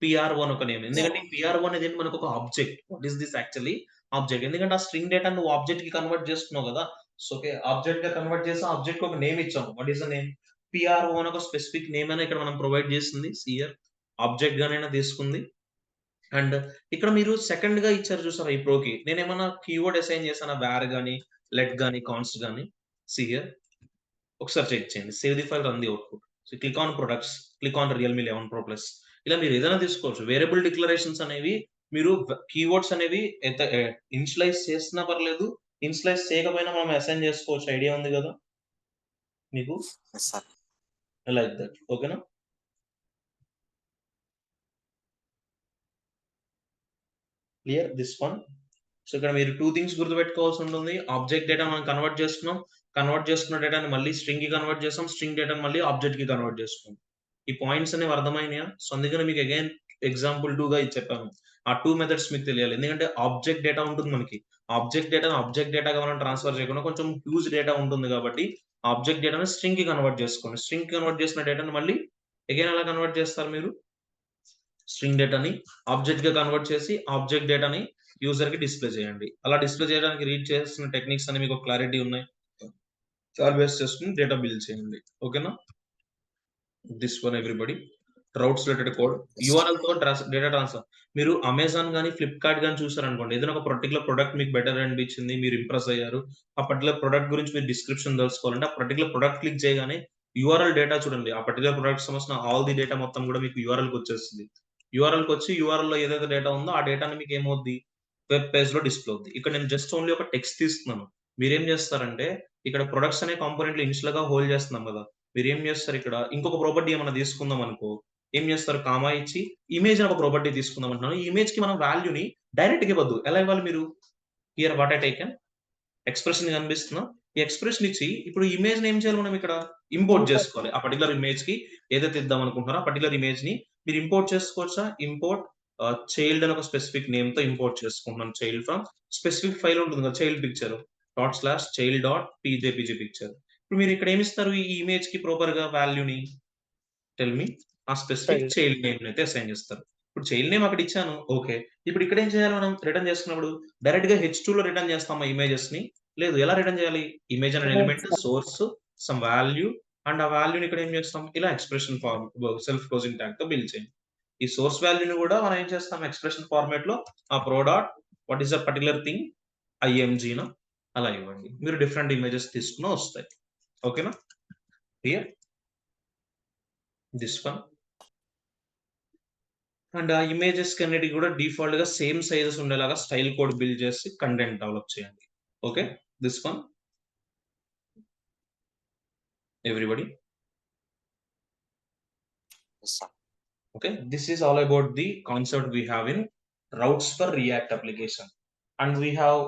PRO అని ఒక నేమ్. ఎందుకంటే పిఆర్ఓ అనేది మనకు ఒక object. What is this actually? Object. ఎందుకంటే ఆ స్ట్రింగ్ డేటా నువ్వు ఆబ్జెక్ట్ కి కన్వర్ట్ చేస్తున్నావు కదా. సో ఓకే, ఆబ్జెక్ట్ గా కన్వర్ట్ చేసి ఆబ్జెక్ట్ కి ఒక నేమ్ ఇచ్చాము. What is the name? PRO అని ఒక స్పెసిఫిక్ నేమ్ అని ఇక్కడ మనం ప్రొవైడ్ చేస్తుంది. సియర్ ఆబ్జెక్ట్ గానైనా తీసుకుంది. అండ్ ఇక్కడ మీరు సెకండ్ గా ఇచ్చారు చూసారా ఈ ప్రోకి, నేను ఏమన్నా కీవర్డ్ అసైన్ చేశానా? వేర్ గానీ లెట్ గానీ కాన్స్ట్ గానీ? సియర్ ఒకసారి చెక్ చేయండి. Save the file, run the output. So click on products, click on Realme 11 Pro Plus. ఇలా మీరు ఏదైనా తీసుకోవచ్చు. వేరియబుల్ డిక్లరేషన్స్ అనేవి మీరు కీవర్డ్స్ అనేవి ఇనిషియలైజ్ చేసినా పర్లేదు, ఇనిషియలైజ్ చేయకపోయినా మనం అసైన్ చేసుకోవచ్చు. ఐడియా ఉంది కదా మీకు? Yes sir. Like that. ఓకేనా? Clear this one. సో ఇక్కడ మీరు 2 థింగ్స్ గుర్తుపెట్టుకోవాల్సి ఉంటుంది. ఆబ్జెక్ట్ డేటా మనం కన్వర్ట్ చేసుకున్నాం. కన్వర్ట్ చేసుకున్న డేటాని మళ్ళీ స్ట్రింగ్ కి కన్వర్ట్ చేసాం. స్ట్రింగ్ డేటాని మళ్ళీ ఆబ్జెక్ట్ కి కన్వర్ట్ చేసుకున్నాం. ఈ పాయింట్స్ అనేవి అర్థమైనాయా? సో అందుకని మీకు అగైన్ ఎగ్జాంపుల్ 2 గా ఇది చెప్పాను. ఆ 2 మెథడ్స్ మీకు తెలియాలి. ఎందుకంటే ఆబ్జెక్ట్ డేటా ఉంటుంది మనకి. ఆబ్జెక్ట్ డేటాగా మనం ట్రాన్స్ఫర్ చేయకుండా కొంచెం హ్యూజ్ డేటా ఉంటుంది కాబట్టి ఆబ్జెక్ట్ డేటాని స్ట్రింగ్ కి కన్వర్ట్ చేసుకోండి. స్ట్రింగ్ కి కన్వర్ట్ చేసిన డేటాని మళ్ళీ అగైన్ ఎలా కన్వర్ట్ చేస్తారు మీరు? స్ట్రింగ్ డేటాని ఆబ్జెక్ట్ గా కన్వర్ట్ చేసి ఆబ్జెక్ట్ డేటాని యూజర్ కి డిస్ప్లే చేయండి. అలా డిస్ప్లే చేయడానికి రీడ్ చేస్తున్న టెక్నిక్స్ అని మీకు క్లారిటీ ఉన్నాయి. చార్ట్ బేస్ చేసుకుని డేటా బిల్డ్ చేయండి. ఓకేనా? This one everybody. Routes related code URL తో డేటా ట్రాన్స్ఫర్. మీరు అమెజాన్ గానీ ఫ్లిప్కార్ట్ గానీ చూసారనుకోండి, ఏదైనా ఒక పర్టికులర్ ప్రొడక్ట్ మీకు బెటర్ అనిపించింది, మీరు ఇంప్రెస్ అయ్యారు, ఆ పర్టికులర్ ప్రొడక్ట్ గురించి మీరు డిస్క్రిప్షన్ తెలుసుకోవాలంటే ఆ పర్టికులర్ ప్రొడక్ట్ క్లిక్ చేయగానే యూఆర్ఎల్ డేటా చూడండి, ఆ పర్టికులర్ ప్రొడక్ట్ సంబంధించిన ఆల్ ది డేటా మొత్తం కూడా మీకు యూఆర్ఎల్ కి వచ్చేస్తుంది. యూఆర్ఎల్ కి వచ్చి యూఆర్ఎల్ లో ఏదైతే డేటా ఉందో ఆ డేటాని మీకు ఏమవుద్ది? వెబ్ పేజ్ లో డిస్ప్లే అవుద్ది. ఇక్కడ నేను జస్ట్ ఓన్లీ ఒక టెక్స్ట్ తీస్తున్నాను. మీరేం చేస్తారంటే ఇక్కడ ప్రొడక్ట్స్ అనే కాంపోనెంట్ ఇనిషియల్ గా హోల్డ్ చేస్తున్నాం కదా, మీరు ఏం చేస్తారు? ఇక్కడ ఇంకొక ప్రాపర్టీ ఏమైనా తీసుకుందాం అనుకో, ఏం చేస్తారు? కామా ఇచ్చి ఇమేజ్ అని ఒక ప్రాపర్టీ తీసుకుందాం అంటున్నాను. ఈ ఇమేజ్ కి మనం వాల్యూని డైరెక్ట్ గా ఇవ్వద్దు. ఎలా ఇవ్వాలి మీరు? Here what I taken expression కనిపిస్తున్నా, ఈ ఎక్స్ప్రెషన్ ఇచ్చి ఇప్పుడు ఇమేజ్ ని ఏం చేయాలి? మనం ఇక్కడ ఇంపోర్ట్ చేసుకోవాలి. ఆ పర్టికులర్ ఇమేజ్ కి ఏదైతే ఇద్దాం అనుకుంటున్నారో ఆ పర్టికులర్ ఇమేజ్ ని మీరు ఇంపోర్ట్ చేసుకోవచ్చా? ఇంపోర్ట్ చైల్డ్ అని ఒక స్పెసిఫిక్ నేమ్ తో ఇంపోర్ట్ చేసుకుంటున్నాం. చైల్డ్ ఫ్రమ్ స్పెసిఫిక్ ఫైల్ ఉంటుంది కదా, చైల్డ్ పిక్చర్ ./child.pjpg పిక్చర్. ఇప్పుడు మీరు ఇక్కడ ఏమి ఇస్తారు? ఈ ఇమేజ్ కి ప్రాపర్ గా వాల్యూని టెల్ మీ. ఆ స్పెసిఫిక్ చైల్డ్ నేమ్ అయితే అసైన్ చేస్తారు. ఇప్పుడు చైల్డ్ నేమ్ అక్కడ ఇచ్చాను. ఓకే, ఇప్పుడు ఇక్కడ ఏం చేయాలి? మనం రిటర్న్ చేసుకున్నప్పుడు డైరెక్ట్ గా H2 లో రిటర్న్ చేస్తాం ఆ ఇమేజెస్ ని. లేదు, ఎలా రిటర్న్ చేయాలి? ఇమేజ్ అనే element, source, some value, and ఆ వాల్యూని ఇక్కడ ఏం చేస్తాం? ఇలా expression form self closing tag తో బిల్డ్ చేయండి. ఈ సోర్స్ వాల్యూని కూడా మనం ఏం చేస్తాం? ఎక్స్ప్రెషన్ ఫార్మాట్ లో ఆ pro dot what is the particular thing IMG ను అలా ఇవ్వండి. మీరు డిఫరెంట్ ఇమేజెస్ తీసుకున్న వస్తాయి. ఓకేనా? Clear this one. అండ్ ఆ ఇమేజెస్ అన్నిటికి కూడా డిఫాల్ట్ గా సేమ్ సైజెస్ ఉండేలాగా స్టైల్ కోడ్ బిల్డ్ చేసి కంటెంట్ డెవలప్ చేయండి. Okay, this one everybody. Yes sir. Okay, this is all about the concept we have in routes for React application, and we have